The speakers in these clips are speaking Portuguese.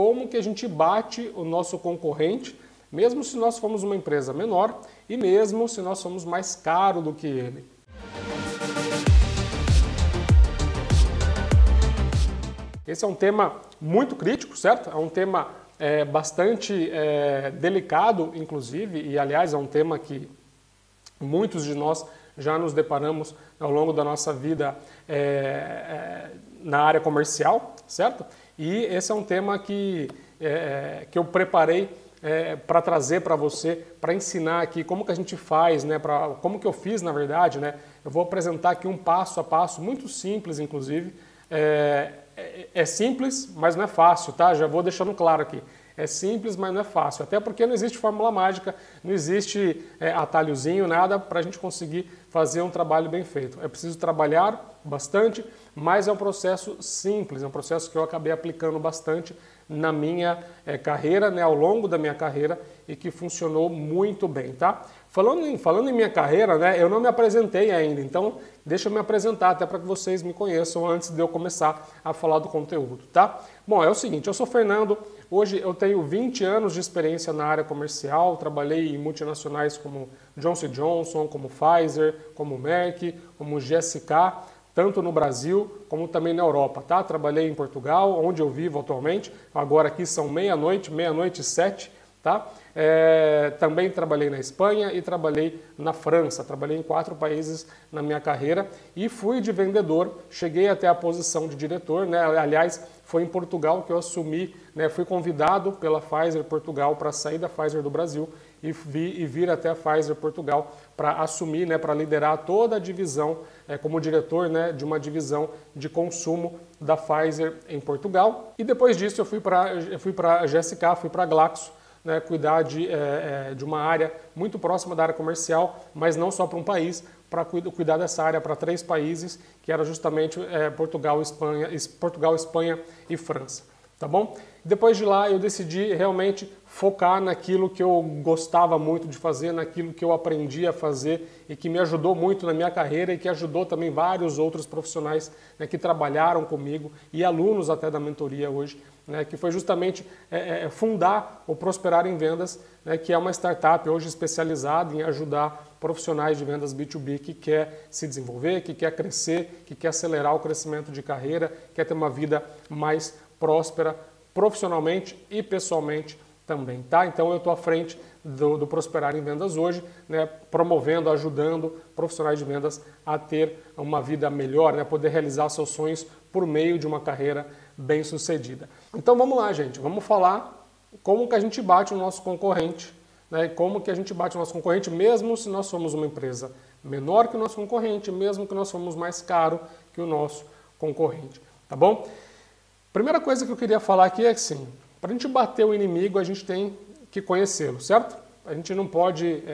como que a gente bate o nosso concorrente, mesmo se nós formos uma empresa menor e mesmo se nós somos mais caro do que ele. Esse é um tema muito crítico, certo? É um tema bastante delicado, inclusive, e aliás é um tema que muitos de nós já nos deparamos ao longo da nossa vida na área comercial, certo? E esse é um tema que eu preparei para trazer para você, para ensinar aqui como que a gente faz, né? Como que eu fiz, na verdade, né? Eu vou apresentar aqui um passo a passo, muito simples, inclusive. É simples, mas não é fácil, tá? Já vou deixando claro aqui. É simples, mas não é fácil. Até porque não existe fórmula mágica, não existe atalhozinho, nada para a gente conseguir fazer um trabalho bem feito. É preciso trabalhar bastante, mas é um processo simples, é um processo que eu acabei aplicando bastante na minha carreira, né, ao longo da minha carreira, e que funcionou muito bem, tá? Falando em minha carreira, né, eu não me apresentei ainda, então deixa eu me apresentar até para que vocês me conheçam antes de eu começar a falar do conteúdo, tá? Bom, é o seguinte, eu sou Fernando, hoje eu tenho 20 anos de experiência na área comercial, trabalhei em multinacionais como Johnson & Johnson, como Pfizer, como Merck, como GSK, tanto no Brasil como também na Europa, tá? Trabalhei em Portugal, onde eu vivo atualmente, agora aqui são meia-noite e 7, tá? Também trabalhei na Espanha e trabalhei na França, trabalhei em 4 países na minha carreira e fui de vendedor, cheguei até a posição de diretor, né? Aliás, foi em Portugal que eu assumi, né? Fui convidado pela Pfizer Portugal para sair da Pfizer do Brasil e vir até a Pfizer Portugal para assumir, né? Para liderar toda a divisão, como diretor, né? De uma divisão de consumo da Pfizer em Portugal. E depois disso eu fui para a GSK, fui para a Glaxo, né, cuidar de uma área muito próxima da área comercial, mas não só para um país, para cuidar dessa área para 3 países, que era justamente Portugal, Espanha e França. Tá bom? Depois de lá eu decidi realmente focar naquilo que eu gostava muito de fazer, naquilo que eu aprendi a fazer e que me ajudou muito na minha carreira e que ajudou também vários outros profissionais, né, que trabalharam comigo e alunos até da mentoria hoje, né, que foi justamente fundar o Prosperar em Vendas, né, que é uma startup hoje especializada em ajudar profissionais de vendas B2B que quer se desenvolver, que quer crescer, que quer acelerar o crescimento de carreira, quer ter uma vida mais próspera profissionalmente e pessoalmente também, tá? Então eu estou à frente do Prosperar em Vendas hoje, né, promovendo, ajudando profissionais de vendas a ter uma vida melhor, né, poder realizar seus sonhos por meio de uma carreira bem sucedida. Então vamos lá, gente, vamos falar como que a gente bate o nosso concorrente, né, como que a gente bate o nosso concorrente mesmo se nós somos uma empresa menor que o nosso concorrente, mesmo que nós somos mais caro que o nosso concorrente, tá bom? Primeira coisa que eu queria falar aqui é que, sim, para a gente bater o inimigo, a gente tem que conhecê-lo, certo? A gente não pode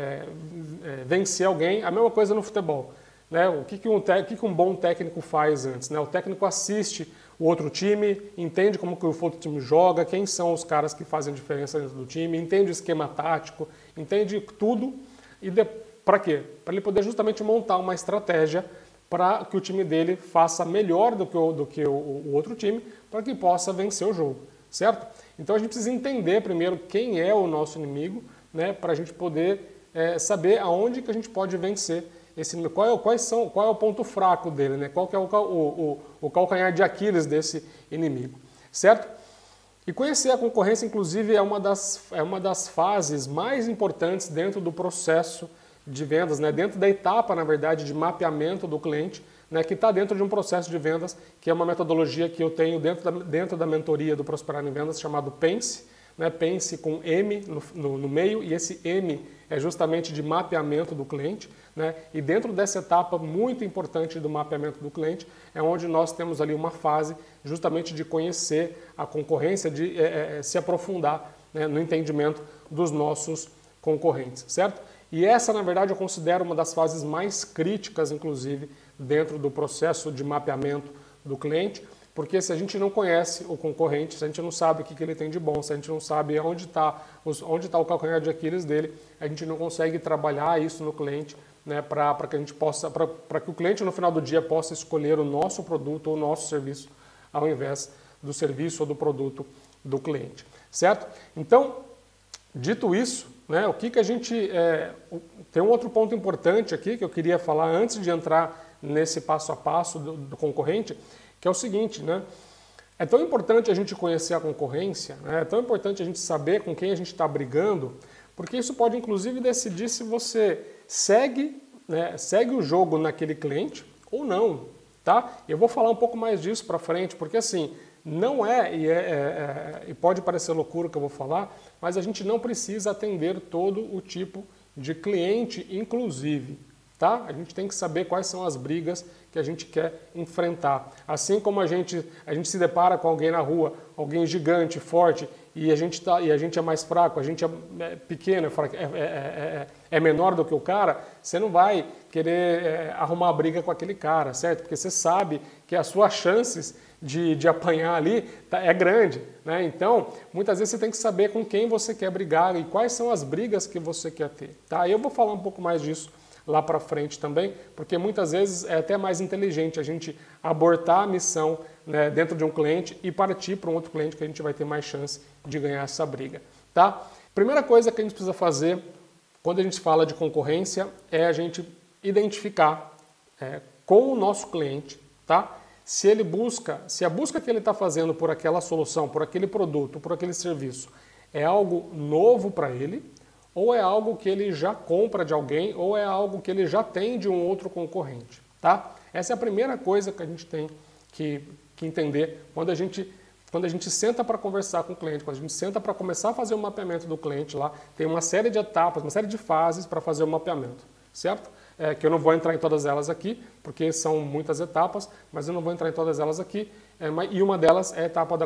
vencer alguém. A mesma coisa no futebol, né? O que um bom técnico faz antes, né? O técnico assiste o outro time, entende como que o outro time joga, quem são os caras que fazem a diferença dentro do time, entende o esquema tático, entende tudo. E para quê? Para ele poder justamente montar uma estratégia para que o time dele faça melhor do que o outro time, para que possa vencer o jogo, certo? Então a gente precisa entender primeiro quem é o nosso inimigo, né, para a gente poder saber aonde que a gente pode vencer esse inimigo, qual é o ponto fraco dele, né, qual que é o calcanhar de Aquiles desse inimigo, certo? E conhecer a concorrência, inclusive, é uma das fases mais importantes dentro do processo de vendas, né? Dentro da etapa, na verdade, de mapeamento do cliente, né? Que está dentro de um processo de vendas, que é uma metodologia que eu tenho dentro da mentoria do Prosperar em Vendas, chamado PENSE, né? PENSE com M no meio, e esse M é justamente de mapeamento do cliente, né? E dentro dessa etapa muito importante do mapeamento do cliente, é onde nós temos ali uma fase justamente de conhecer a concorrência, de se aprofundar, né, no entendimento dos nossos concorrentes, certo? E essa, na verdade, eu considero uma das fases mais críticas, inclusive, dentro do processo de mapeamento do cliente, porque se a gente não conhece o concorrente, se a gente não sabe o que ele tem de bom, se a gente não sabe onde está o calcanhar de Aquiles dele, a gente não consegue trabalhar isso no cliente, né, para que o cliente, no final do dia, possa escolher o nosso produto ou o nosso serviço, ao invés do serviço ou do produto do cliente, certo? Então, dito isso, né, o que a gente... tem um outro ponto importante aqui que eu queria falar antes de entrar nesse passo a passo do concorrente, que é o seguinte, né? É tão importante a gente conhecer a concorrência, né? É tão importante a gente saber com quem a gente está brigando, porque isso pode inclusive decidir se você segue, né, segue o jogo naquele cliente ou não, tá? Eu vou falar um pouco mais disso para frente, porque assim, não e pode parecer loucura o que eu vou falar, mas a gente não precisa atender todo o tipo de cliente, inclusive, tá? A gente tem que saber quais são as brigas que a gente quer enfrentar. Assim como a gente se depara com alguém na rua, alguém gigante, forte, e a gente é mais fraco, a gente é pequeno, é menor do que o cara, você não vai querer arrumar briga com aquele cara, certo? Porque você sabe que as suas chances de apanhar ali é grande, né? Então, muitas vezes você tem que saber com quem você quer brigar e quais são as brigas que você quer ter, tá? Eu vou falar um pouco mais disso lá para frente também, porque muitas vezes é até mais inteligente a gente abortar a missão, né, dentro de um cliente e partir para um outro cliente que a gente vai ter mais chance de ganhar essa briga, tá? Primeira coisa que a gente precisa fazer quando a gente fala de concorrência é a gente identificar com o nosso cliente, tá? Se a busca que ele está fazendo por aquela solução, por aquele produto, por aquele serviço é algo novo para ele, ou é algo que ele já compra de alguém, ou é algo que ele já tem de um outro concorrente, tá? Essa é a primeira coisa que a gente tem que entender quando a gente senta para conversar com o cliente, quando a gente senta para começar a fazer o mapeamento do cliente lá, tem uma série de etapas, uma série de fases para fazer o mapeamento, certo? Que eu não vou entrar em todas elas aqui, porque são muitas etapas, mas eu não vou entrar em todas elas aqui, e uma delas é a etapa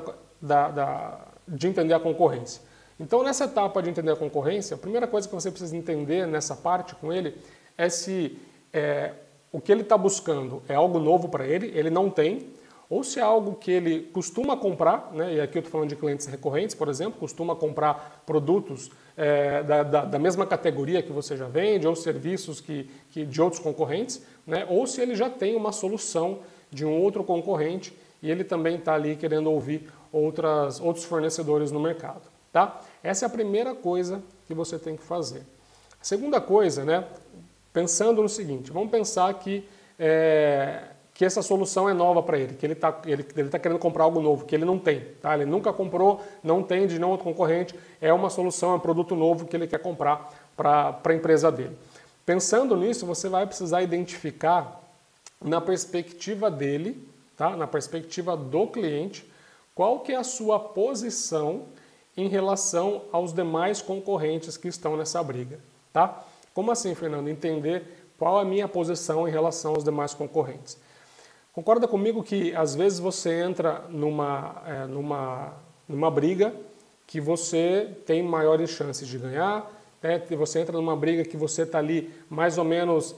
de entender a concorrência. Então, nessa etapa de entender a concorrência, a primeira coisa que você precisa entender nessa parte com ele é se o que ele está buscando é algo novo para ele não tem, ou se é algo que ele costuma comprar, né? E aqui eu estou falando de clientes recorrentes, por exemplo, costuma comprar produtos da mesma categoria que você já vende, ou serviços de outros concorrentes, né? Ou se ele já tem uma solução de um outro concorrente e ele também está ali querendo ouvir outros fornecedores no mercado. Tá? Essa é a primeira coisa que você tem que fazer. A segunda coisa, né, pensando no seguinte, vamos pensar que essa solução é nova para ele, que ele tá querendo comprar algo novo, que ele não tem. Tá? Ele nunca comprou, não tem de nenhum outro concorrente, é uma solução, é um produto novo que ele quer comprar para a empresa dele. Pensando nisso, você vai precisar identificar na perspectiva dele, tá? Na perspectiva do cliente, qual que é a sua posição em relação aos demais concorrentes que estão nessa briga, tá? Como assim, Fernando? Entender qual a minha posição em relação aos demais concorrentes. Concorda comigo que às vezes você entra numa briga que você tem maiores chances de ganhar, né? Você entra numa briga que você está ali mais ou menos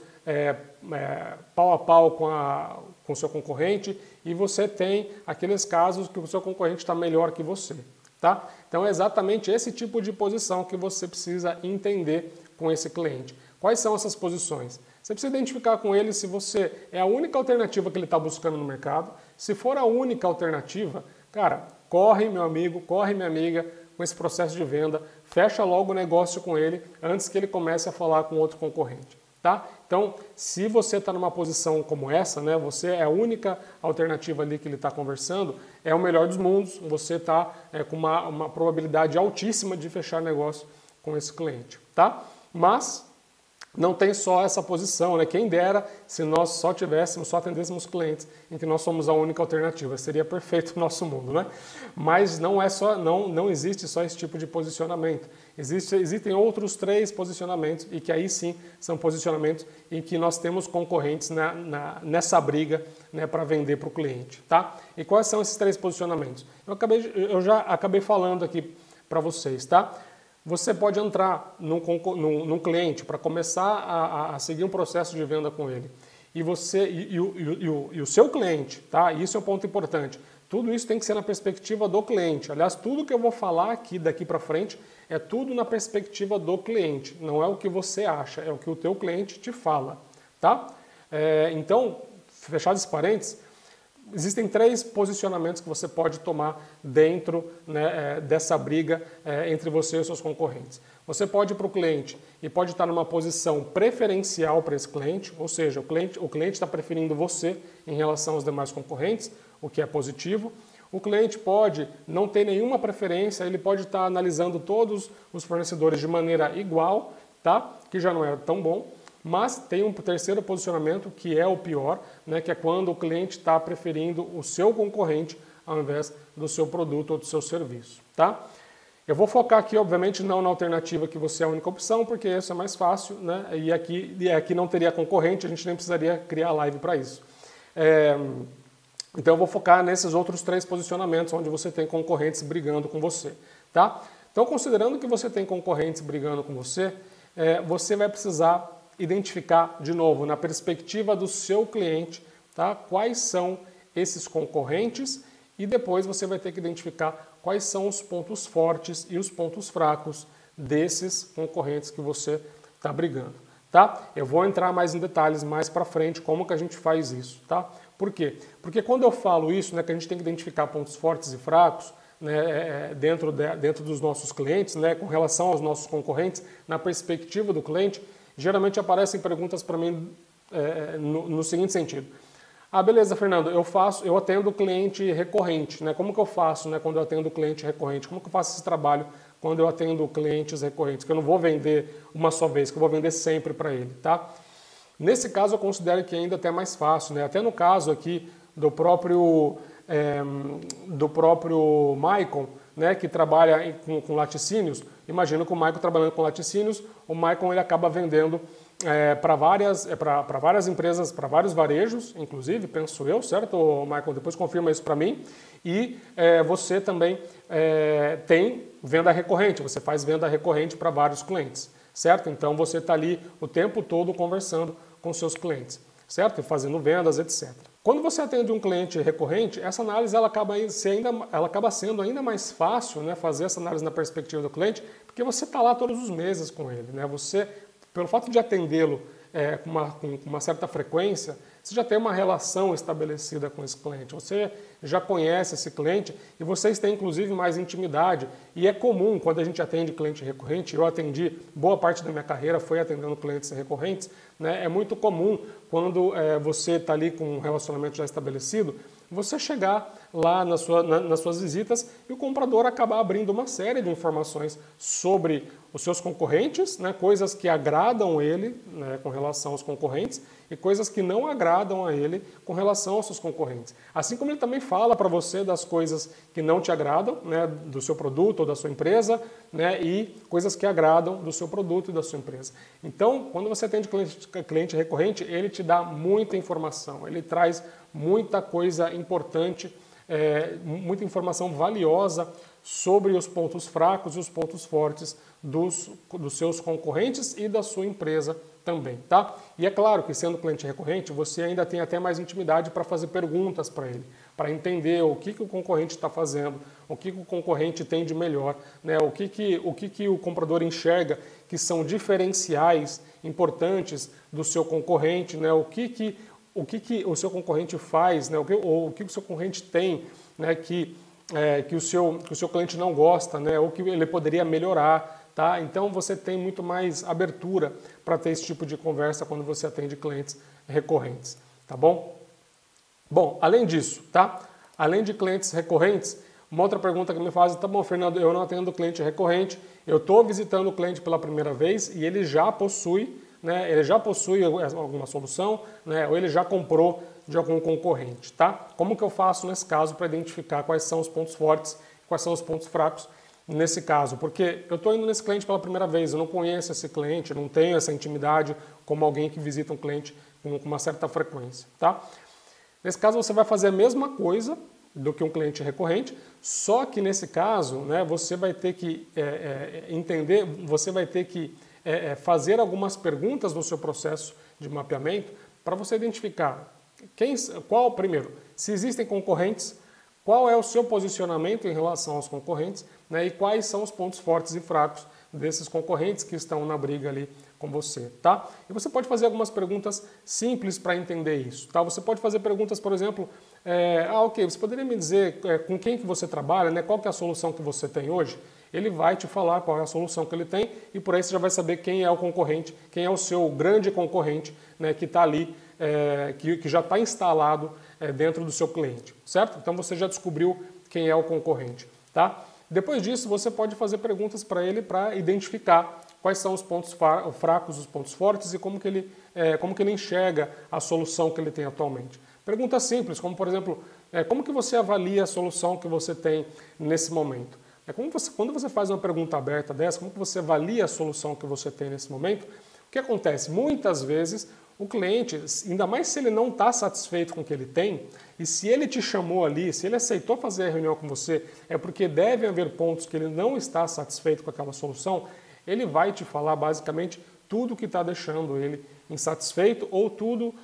pau a pau com o seu concorrente e você tem aqueles casos que o seu concorrente está melhor que você. Tá? Então é exatamente esse tipo de posição que você precisa entender com esse cliente. Quais são essas posições? Você precisa identificar com ele se você é a única alternativa que ele está buscando no mercado. Se for a única alternativa, cara, corre meu amigo, corre minha amiga com esse processo de venda, fecha logo o negócio com ele antes que ele comece a falar com outro concorrente. Tá? Então, se você está numa posição como essa, né, você é a única alternativa ali que ele está conversando, é o melhor dos mundos, você está com uma probabilidade altíssima de fechar negócio com esse cliente. Tá? Mas não tem só essa posição, né? Quem dera se nós só atendêssemos clientes em que nós somos a única alternativa, seria perfeito o nosso mundo, né? Mas não existe só esse tipo de posicionamento. Existem outros 3 posicionamentos e que aí sim são posicionamentos em que nós temos concorrentes nessa briga, né, para vender para o cliente, tá? E quais são esses 3 posicionamentos? Eu já acabei falando aqui para vocês, tá? Você pode entrar num cliente para começar a seguir um processo de venda com ele. E o seu cliente, tá? Isso é um ponto importante. Tudo isso tem que ser na perspectiva do cliente. Aliás, tudo que eu vou falar aqui daqui para frente é tudo na perspectiva do cliente. Não é o que você acha, é o que o teu cliente te fala, tá? Então, fechado esse parênteses, existem 3 posicionamentos que você pode tomar dentro, né, dessa briga entre você e os seus concorrentes. Você pode ir para o cliente e pode estar numa posição preferencial para esse cliente, ou seja, o cliente está preferindo você em relação aos demais concorrentes, o que é positivo. O cliente pode não ter nenhuma preferência, ele pode estar analisando todos os fornecedores de maneira igual, tá? Que já não é tão bom. Mas tem um terceiro posicionamento que é o pior, né? Que é quando o cliente está preferindo o seu concorrente ao invés do seu produto ou do seu serviço, tá? Eu vou focar aqui, obviamente, não na alternativa que você é a única opção, porque isso é mais fácil, né? E aqui não teria concorrente, a gente nem precisaria criar live para isso. Então eu vou focar nesses outros 3 posicionamentos onde você tem concorrentes brigando com você, tá? Então, considerando que você tem concorrentes brigando com você, você vai precisar identificar, de novo, na perspectiva do seu cliente, tá? Quais são esses concorrentes e depois você vai ter que identificar quais são os pontos fortes e os pontos fracos desses concorrentes que você está brigando, tá? Eu vou entrar mais em detalhes mais para frente como que a gente faz isso, tá? Por quê? Porque quando eu falo isso, né, que a gente tem que identificar pontos fortes e fracos, né, dentro dos nossos clientes, né, com relação aos nossos concorrentes, na perspectiva do cliente, geralmente aparecem perguntas para mim no seguinte sentido. Ah, beleza, Fernando, eu atendo cliente recorrente, né? Como que eu faço, né, quando eu atendo cliente recorrente? Como que eu faço esse trabalho quando eu atendo clientes recorrentes? Que eu não vou vender uma só vez, que eu vou vender sempre para ele, tá? Nesse caso, eu considero que ainda até mais fácil, né? Até no caso aqui do próprio Maicon, né, que trabalha com laticínios. Imagino que o Maicon trabalhando com laticínios, o Maicon ele acaba vendendo para várias empresas, para vários varejos, inclusive, penso eu, certo, Maicon? Depois confirma isso para mim. E você também tem venda recorrente, você faz venda recorrente para vários clientes, certo? Então você está ali o tempo todo conversando com seus clientes, certo? E fazendo vendas, etc. Quando você atende um cliente recorrente, essa análise ela acaba sendo ainda mais fácil, né, fazer essa análise na perspectiva do cliente, porque você está lá todos os meses com ele, né? Você, pelo fato de atendê-lo com uma certa frequência, você já tem uma relação estabelecida com esse cliente, você já conhece esse cliente e vocês têm inclusive mais intimidade. E é comum, quando a gente atende cliente recorrente, eu atendi, boa parte da minha carreira foi atendendo clientes recorrentes, né? É muito comum quando você está ali com um relacionamento já estabelecido, você chegar lá nas suas visitas e o comprador acabar abrindo uma série de informações sobre os seus concorrentes, né, coisas que agradam ele, né, com relação aos concorrentes e coisas que não agradam a ele com relação aos seus concorrentes. Assim como ele também fala para você das coisas que não te agradam, né, do seu produto ou da sua empresa, né, e coisas que agradam do seu produto e da sua empresa. Então, quando você atende cliente recorrente, ele te dá muita informação, ele traz muita coisa importante, muita informação valiosa sobre os pontos fracos e os pontos fortes dos seus concorrentes e da sua empresa também, tá? E é claro que sendo cliente recorrente, você ainda tem até mais intimidade para fazer perguntas para ele, para entender o que o concorrente está fazendo, o que o concorrente tem de melhor, né? O que o comprador enxerga que são diferenciais importantes do seu concorrente, né? O que o seu concorrente faz, né? O que o seu concorrente tem, né? Que o seu cliente não gosta, né? Ou que ele poderia melhorar. Tá? Então você tem muito mais abertura para ter esse tipo de conversa quando você atende clientes recorrentes, tá bom? Bom, além disso, tá? Além de clientes recorrentes, uma outra pergunta que me fazem, tá bom, Fernando, eu não atendo cliente recorrente, eu estou visitando o cliente pela primeira vez e ele já possui, né? Ele já possui alguma solução, né? Ou ele já comprou de algum concorrente, tá? Como que eu faço nesse caso para identificar quais são os pontos fortes, quais são os pontos fracos nesse caso? Porque eu estou indo nesse cliente pela primeira vez, eu não conheço esse cliente, não tenho essa intimidade como alguém que visita um cliente com uma certa frequência, tá? Nesse caso você vai fazer a mesma coisa do que um cliente recorrente, só que nesse caso, né, você vai ter que entender, você vai ter que fazer algumas perguntas no seu processo de mapeamento para você identificar primeiro, se existem concorrentes, qual é o seu posicionamento em relação aos concorrentes, né, e quais são os pontos fortes e fracos desses concorrentes que estão na briga ali com você, tá? E você pode fazer algumas perguntas simples para entender isso, tá? Você pode fazer perguntas, por exemplo, ok, você poderia me dizer com quem que você trabalha, né? Qual que é a solução que você tem hoje? Ele vai te falar qual é a solução que ele tem e por aí você já vai saber quem é o concorrente, quem é o seu grande concorrente, né, que está ali, que já está instalado dentro do seu cliente, certo? Então você já descobriu quem é o concorrente, tá? Depois disso, você pode fazer perguntas para ele para identificar quais são os pontos fracos, os pontos fortes e como que ele enxerga a solução que ele tem atualmente. Perguntas simples, como por exemplo, como que você avalia a solução que você tem nesse momento? Quando você faz uma pergunta aberta dessa, como que você avalia a solução que você tem nesse momento? O que acontece? Muitas vezes o cliente, ainda mais se ele não está satisfeito com o que ele tem, e se ele te chamou ali, se ele aceitou fazer a reunião com você, é porque deve haver pontos que ele não está satisfeito com aquela solução, ele vai te falar basicamente tudo que está deixando ele insatisfeito ou tudo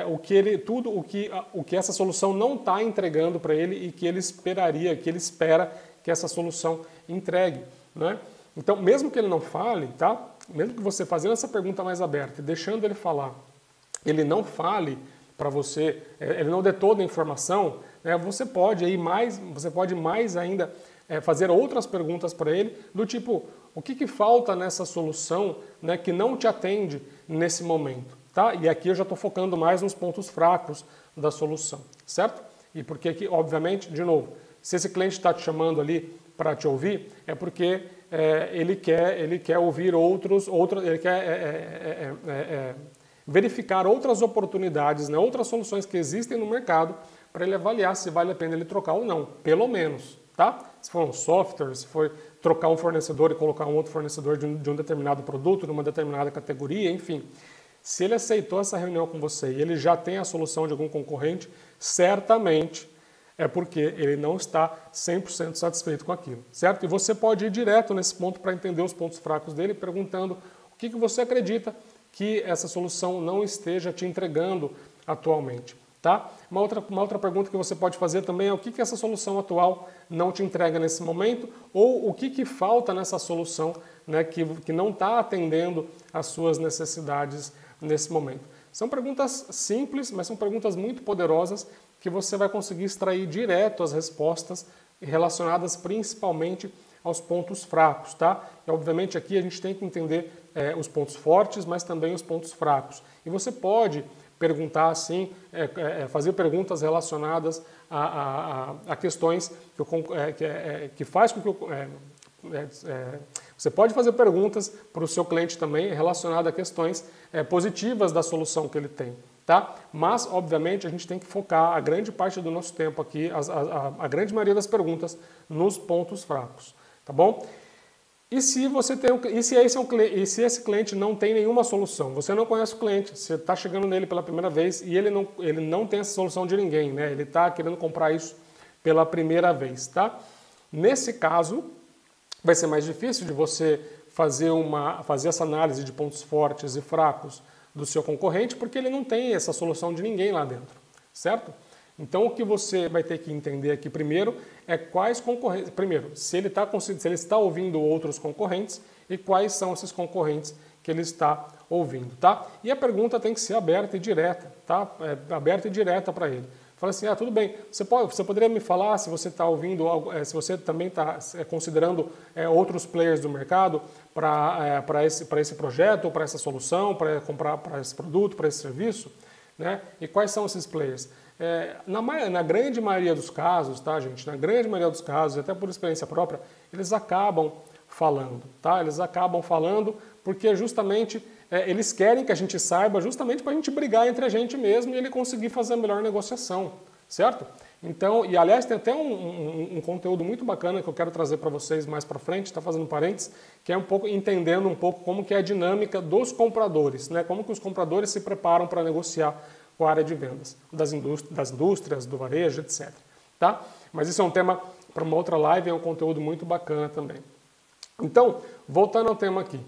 o que essa solução não está entregando para ele e que ele espera que essa solução entregue, né? Então, mesmo que ele não fale, tá? Mesmo que você fazendo essa pergunta mais aberta e deixando ele falar, ele não fale para você, ele não dê toda a informação, né? Você pode mais ainda fazer outras perguntas para ele, do tipo, o que falta nessa solução, né, que não te atende nesse momento, tá? E aqui eu já estou focando mais nos pontos fracos da solução, certo? E porque aqui, obviamente, de novo, se esse cliente está te chamando ali para te ouvir, é porque ele quer ouvir ele quer verificar outras oportunidades, né, outras soluções que existem no mercado para ele avaliar se vale a pena ele trocar ou não, pelo menos, tá? Se for um software, se for trocar um fornecedor e colocar um outro fornecedor de um determinado produto, de uma determinada categoria, enfim. Se ele aceitou essa reunião com você e ele já tem a solução de algum concorrente, certamente é porque ele não está 100% satisfeito com aquilo, certo? E você pode ir direto nesse ponto para entender os pontos fracos dele, perguntando o que você acredita que essa solução não esteja te entregando atualmente, tá? Uma outra pergunta que você pode fazer também é o que essa solução atual não te entrega nesse momento ou o que falta nessa solução, né, que não está atendendo às suas necessidades nesse momento. São perguntas simples, mas são perguntas muito poderosas que você vai conseguir extrair direto as respostas relacionadas principalmente aos pontos fracos, tá? E obviamente aqui a gente tem que entender os pontos fortes, mas também os pontos fracos. E você pode perguntar assim, fazer perguntas relacionadas a questões que faz com que você pode fazer perguntas para o seu cliente também relacionadas a questões positivas da solução que ele tem, tá? Mas, obviamente, a gente tem que focar a grande parte do nosso tempo aqui, a grande maioria das perguntas, nos pontos fracos, tá bom? E se esse cliente não tem nenhuma solução, você não conhece o cliente, você está chegando nele pela primeira vez e ele não tem essa solução de ninguém, né? Ele está querendo comprar isso pela primeira vez, tá? Nesse caso, vai ser mais difícil de você fazer essa análise de pontos fortes e fracos do seu concorrente, porque ele não tem essa solução de ninguém lá dentro, certo? Então o que você vai ter que entender aqui primeiro é quais concorrentes, primeiro, se ele está ouvindo outros concorrentes e quais são esses concorrentes que ele está ouvindo, tá? E a pergunta tem que ser aberta e direta, tá? Aberta e direta para ele. Fala assim, tudo bem, você poderia me falar se você está ouvindo, se você também está considerando outros players do mercado para esse projeto, ou para essa solução, para comprar para esse produto, para esse serviço, né? E quais são esses players? Na grande maioria dos casos, tá, gente? Na grande maioria dos casos, até por experiência própria, eles acabam falando, tá? Eles acabam falando porque justamente eles querem que a gente saiba justamente para a gente brigar entre a gente mesmo e ele conseguir fazer a melhor negociação, certo? Então, e aliás, tem até um conteúdo muito bacana que eu quero trazer para vocês mais para frente, está fazendo parênteses, que é entendendo um pouco como que é a dinâmica dos compradores, né? Como que os compradores se preparam para negociar com a área de vendas, das indústrias, do varejo, etc. Tá? Mas isso é um tema para uma outra live, é um conteúdo muito bacana também. Então, voltando ao tema aqui.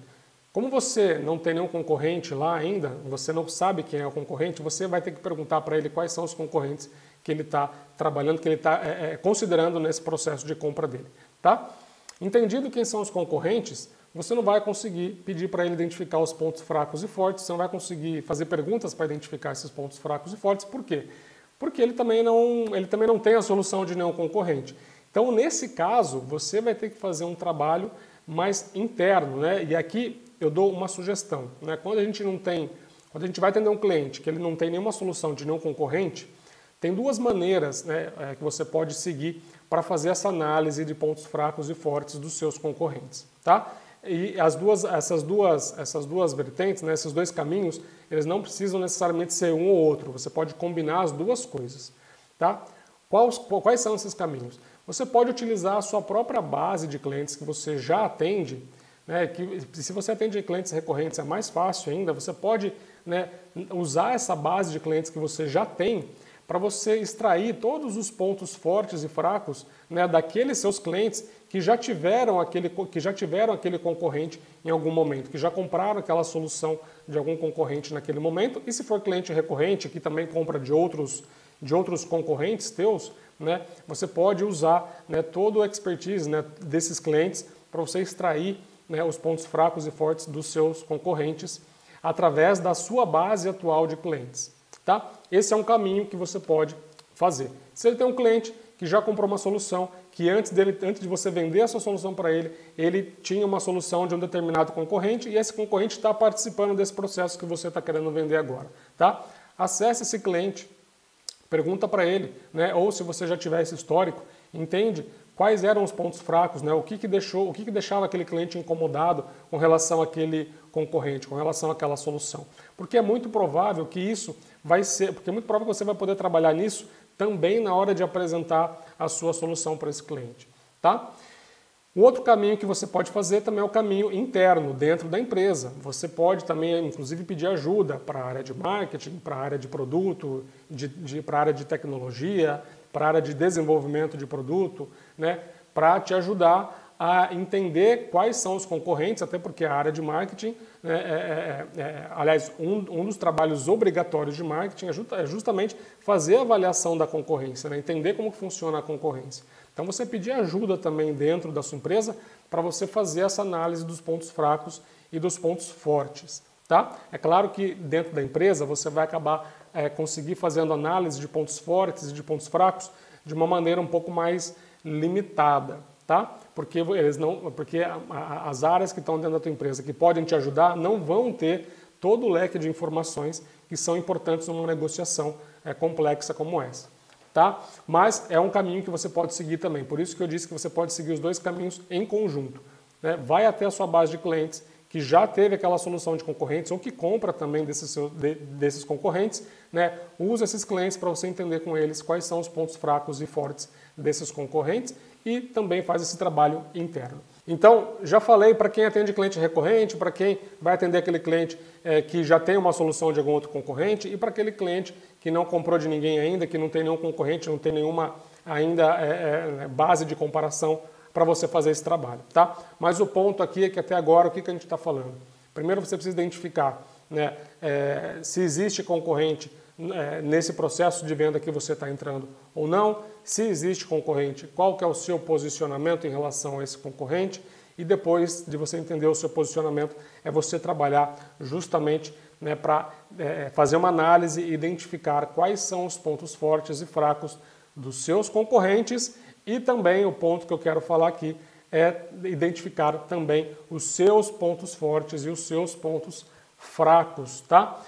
Como você não tem nenhum concorrente lá ainda, você não sabe quem é o concorrente, você vai ter que perguntar para ele quais são os concorrentes que ele está trabalhando, que ele está considerando nesse processo de compra dele. Tá? Entendido quem são os concorrentes, você não vai conseguir pedir para ele identificar os pontos fracos e fortes, você não vai conseguir fazer perguntas para identificar esses pontos fracos e fortes. Por quê? Porque ele também não tem a solução de nenhum concorrente. Então, nesse caso, você vai ter que fazer um trabalho mais interno, né? E aqui eu dou uma sugestão, né? Quando a gente vai atender um cliente que ele não tem nenhuma solução de nenhum concorrente, tem duas maneiras, né, que você pode seguir para fazer essa análise de pontos fracos e fortes dos seus concorrentes, tá? E essas duas vertentes, né, esses dois caminhos, eles não precisam necessariamente ser um ou outro. Você pode combinar as duas coisas, tá? Quais são esses caminhos? Você pode utilizar a sua própria base de clientes que você já atende, né, que se você atende clientes recorrentes é mais fácil ainda. Você pode, né, usar essa base de clientes que você já tem para você extrair todos os pontos fortes e fracos, né, daqueles seus clientes que já tiveram aquele concorrente em algum momento, que já compraram aquela solução de algum concorrente naquele momento. E se for cliente recorrente, que também compra de outros concorrentes teus, né, você pode usar, né, todo o expertise, né, desses clientes para você extrair, né, os pontos fracos e fortes dos seus concorrentes através da sua base atual de clientes. Tá? Esse é um caminho que você pode fazer. Se ele tem um cliente que já comprou uma solução, que antes de você vender a sua solução para ele, ele tinha uma solução de um determinado concorrente e esse concorrente está participando desse processo que você está querendo vender agora. Tá? Acesse esse cliente, pergunta para ele, né? Ou se você já tiver esse histórico, entende quais eram os pontos fracos, né? O que deixava aquele cliente incomodado com relação àquele concorrente, com relação àquela solução. Porque é muito provável que você vai poder trabalhar nisso também na hora de apresentar a sua solução para esse cliente, tá? O outro caminho que você pode fazer também é o caminho interno, dentro da empresa. Você pode também, inclusive, pedir ajuda para a área de marketing, para a área de produto, para a área de tecnologia, para a área de desenvolvimento de produto, né, para te ajudar a entender quais são os concorrentes, até porque a área de marketing, né, aliás, um dos trabalhos obrigatórios de marketing é justamente fazer a avaliação da concorrência, né, entender como funciona a concorrência. Então você pedir ajuda também dentro da sua empresa para você fazer essa análise dos pontos fracos e dos pontos fortes. Tá? É claro que dentro da empresa você vai acabar conseguir fazendo análise de pontos fortes e de pontos fracos de uma maneira um pouco mais limitada, tá? Porque as áreas que estão dentro da tua empresa que podem te ajudar não vão ter todo o leque de informações que são importantes numa negociação complexa como essa. Tá? Mas é um caminho que você pode seguir também. Por isso que eu disse que você pode seguir os dois caminhos em conjunto, né? Vai até a sua base de clientes que já teve aquela solução de concorrentes ou que compra também desses concorrentes, né? Usa esses clientes para você entender com eles quais são os pontos fracos e fortes desses concorrentes e também faz esse trabalho interno. Então, já falei para quem atende cliente recorrente, para quem vai atender aquele cliente que já tem uma solução de algum outro concorrente e para aquele cliente que não comprou de ninguém ainda, que não tem nenhum concorrente, não tem nenhuma ainda base de comparação para você fazer esse trabalho, tá? Mas o ponto aqui é que até agora o que a gente está falando? Primeiro você precisa identificar, né, se existe concorrente nesse processo de venda que você está entrando ou não. Se existe concorrente, qual que é o seu posicionamento em relação a esse concorrente? E depois de você entender o seu posicionamento, é você trabalhar justamente, né, para fazer uma análise e identificar quais são os pontos fortes e fracos dos seus concorrentes. E também o ponto que eu quero falar aqui é identificar também os seus pontos fortes e os seus pontos fracos, tá?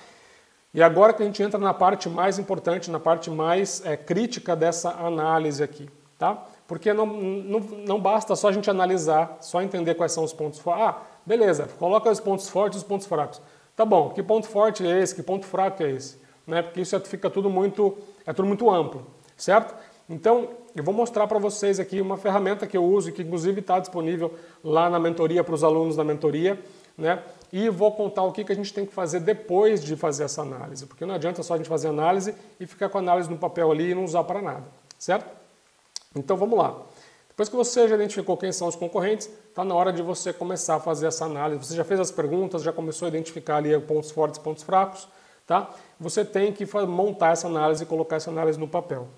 E agora que a gente entra na parte mais importante, na parte mais crítica dessa análise aqui, tá? Porque não basta só a gente analisar, só entender quais são os pontos fortes. Ah, beleza, coloca os pontos fortes e os pontos fracos. Tá bom, que ponto forte é esse, que ponto fraco é esse? Né? Porque isso fica tudo muito amplo, certo? Então, eu vou mostrar para vocês aqui uma ferramenta que eu uso e que inclusive está disponível lá na mentoria para os alunos da mentoria, né? E vou contar o que a gente tem que fazer depois de fazer essa análise, porque não adianta só a gente fazer análise e ficar com a análise no papel ali e não usar para nada, certo? Então vamos lá. Depois que você já identificou quem são os concorrentes, está na hora de você começar a fazer essa análise. Você já fez as perguntas, já começou a identificar ali pontos fortes e pontos fracos, tá? Você tem que montar essa análise e colocar essa análise no papel.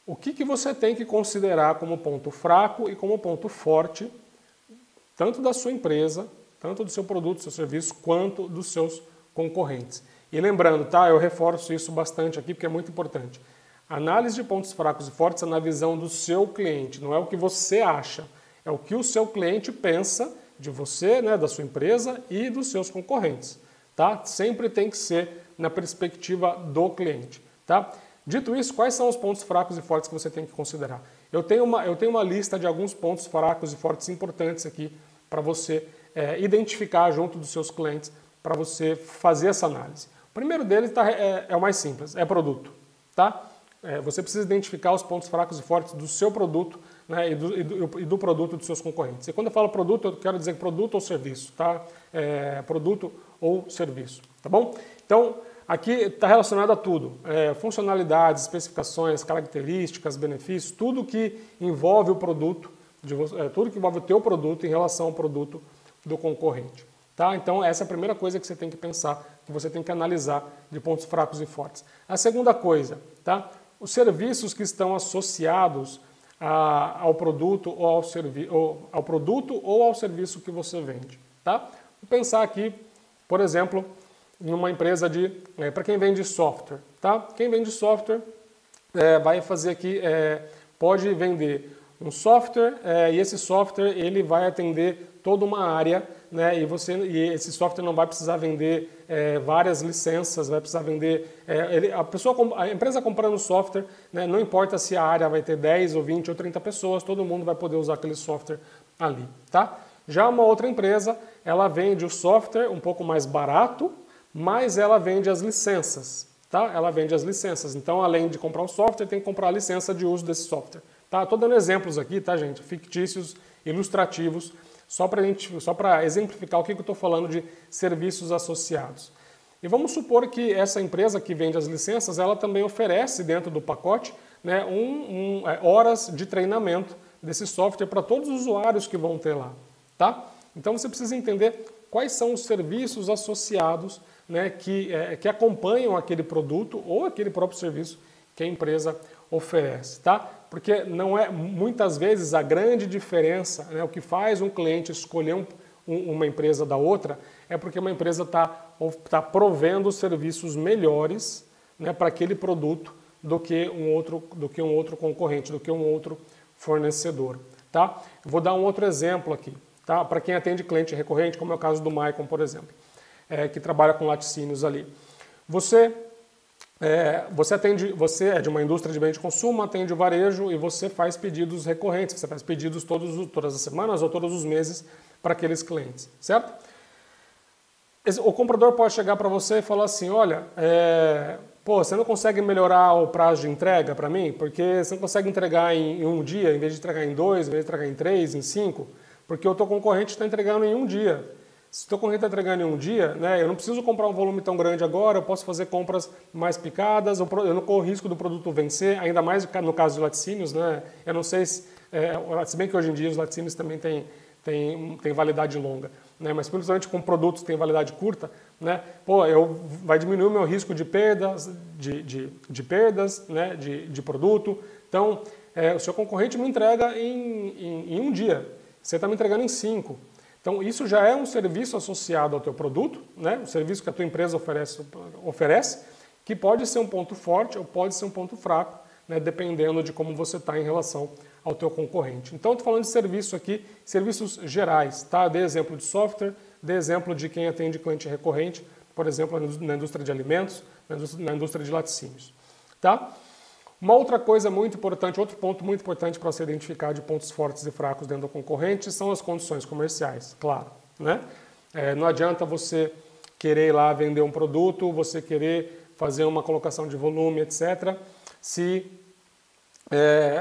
o que você tem que considerar como ponto fraco e como ponto forte, tanto da sua empresa, tanto do seu produto, do seu serviço, quanto dos seus concorrentes. E lembrando, tá? Eu reforço isso bastante aqui porque é muito importante. Análise de pontos fracos e fortes é na visão do seu cliente, não é o que você acha, é o que o seu cliente pensa de você, né, da sua empresa e dos seus concorrentes, tá? Sempre tem que ser na perspectiva do cliente, tá? Dito isso, quais são os pontos fracos e fortes que você tem que considerar? Eu tenho uma lista de alguns pontos fracos e fortes importantes aqui para você identificar junto dos seus clientes, para você fazer essa análise. O primeiro deles é o mais simples, é produto, tá? Você precisa identificar os pontos fracos e fortes do seu produto, né, e do produto dos seus concorrentes. E quando eu falo produto, eu quero dizer produto ou serviço, tá? Produto ou serviço, tá bom? Então, aqui está relacionado a tudo, funcionalidades, especificações, características, benefícios, tudo que envolve o produto, tudo que envolve o teu produto em relação ao produto do concorrente. Tá? Então, essa é a primeira coisa que você tem que pensar, que você tem que analisar de pontos fracos e fortes. A segunda coisa, tá? Os serviços que estão associados ao produto ou ao serviço que você vende. Tá? Vou pensar aqui, por exemplo, em uma empresa para quem vende software. Tá? Quem vende software vai fazer aqui, pode vender um software e esse software ele vai atender toda uma área, né, e esse software não vai precisar vender várias licenças, vai precisar vender... a empresa comprando software, né, não importa se a área vai ter 10 ou 20 ou 30 pessoas, todo mundo vai poder usar aquele software ali. Tá? Já uma outra empresa, ela vende o software um pouco mais barato, mas ela vende as licenças. Tá? Ela vende as licenças. Então, além de comprar o software, tem que comprar a licença de uso desse software. Tá? Estou dando exemplos aqui, tá, gente? Fictícios, ilustrativos, só para exemplificar o que eu estou falando de serviços associados. E vamos supor que essa empresa que vende as licenças, ela também oferece dentro do pacote, né, horas de treinamento desse software para todos os usuários que vão ter lá. Tá? Então você precisa entender quais são os serviços associados, né, que acompanham aquele produto ou aquele próprio serviço que a empresa oferece, tá? Porque não é muitas vezes a grande diferença, né, o que faz um cliente escolher uma empresa da outra é porque uma empresa está provendo serviços melhores, né, para aquele produto do que um outro concorrente, do que um outro fornecedor, tá? Vou dar um outro exemplo aqui, tá? Para quem atende cliente recorrente, como é o caso do Maicon, por exemplo, que trabalha com laticínios ali. Você é de uma indústria de bem de consumo, atende o varejo e você faz pedidos recorrentes, você faz pedidos todas as semanas ou todos os meses para aqueles clientes, certo? O comprador pode chegar para você e falar assim, olha, você não consegue melhorar o prazo de entrega para mim? Porque você não consegue entregar em um dia, em vez de entregar em 2, em vez de entregar em 3, em 5, porque o teu concorrente está entregando em um dia. Se o teu concorrente está entregando em um dia, né, eu não preciso comprar um volume tão grande agora, eu posso fazer compras mais picadas, eu não corro risco do produto vencer, ainda mais no caso de laticínios, né? Eu não sei se bem que hoje em dia os laticínios também têm validade longa, né? Mas principalmente com produtos que têm validade curta, né? Vai diminuir o meu risco de perdas, né, de produto. Então, o seu concorrente me entrega em um dia, você está me entregando em 5. Então, isso já é um serviço associado ao teu produto, né? Um serviço que a tua empresa oferece, que pode ser um ponto forte ou pode ser um ponto fraco, né? Dependendo de como você está em relação ao teu concorrente. Então, estou falando de serviço aqui, serviços gerais, tá? Dei exemplo de software, dei exemplo de quem atende cliente recorrente, por exemplo, na indústria de alimentos, na indústria de laticínios, tá? Uma outra coisa muito importante, outro ponto muito importante para você identificar de pontos fortes e fracos dentro do concorrente são as condições comerciais, claro, né? Não adianta você querer ir lá vender um produto, você querer fazer uma colocação de volume, etc., se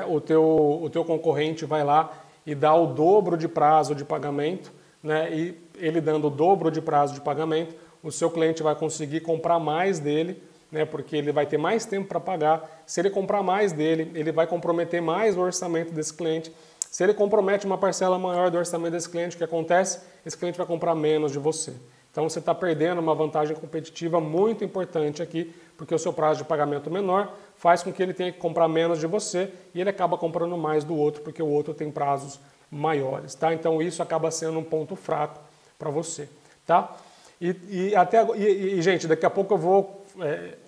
o teu concorrente vai lá e dá o dobro de prazo de pagamento, né? E ele dando o dobro de prazo de pagamento, o seu cliente vai conseguir comprar mais dele, né, porque ele vai ter mais tempo para pagar. Se ele comprar mais dele, ele vai comprometer mais o orçamento desse cliente. Se ele compromete uma parcela maior do orçamento desse cliente, o que acontece? Esse cliente vai comprar menos de você. Então você está perdendo uma vantagem competitiva muito importante aqui, porque o seu prazo de pagamento menor faz com que ele tenha que comprar menos de você e ele acaba comprando mais do outro, porque o outro tem prazos maiores, tá? Então isso acaba sendo um ponto fraco para você, tá? Gente, daqui a pouco eu vou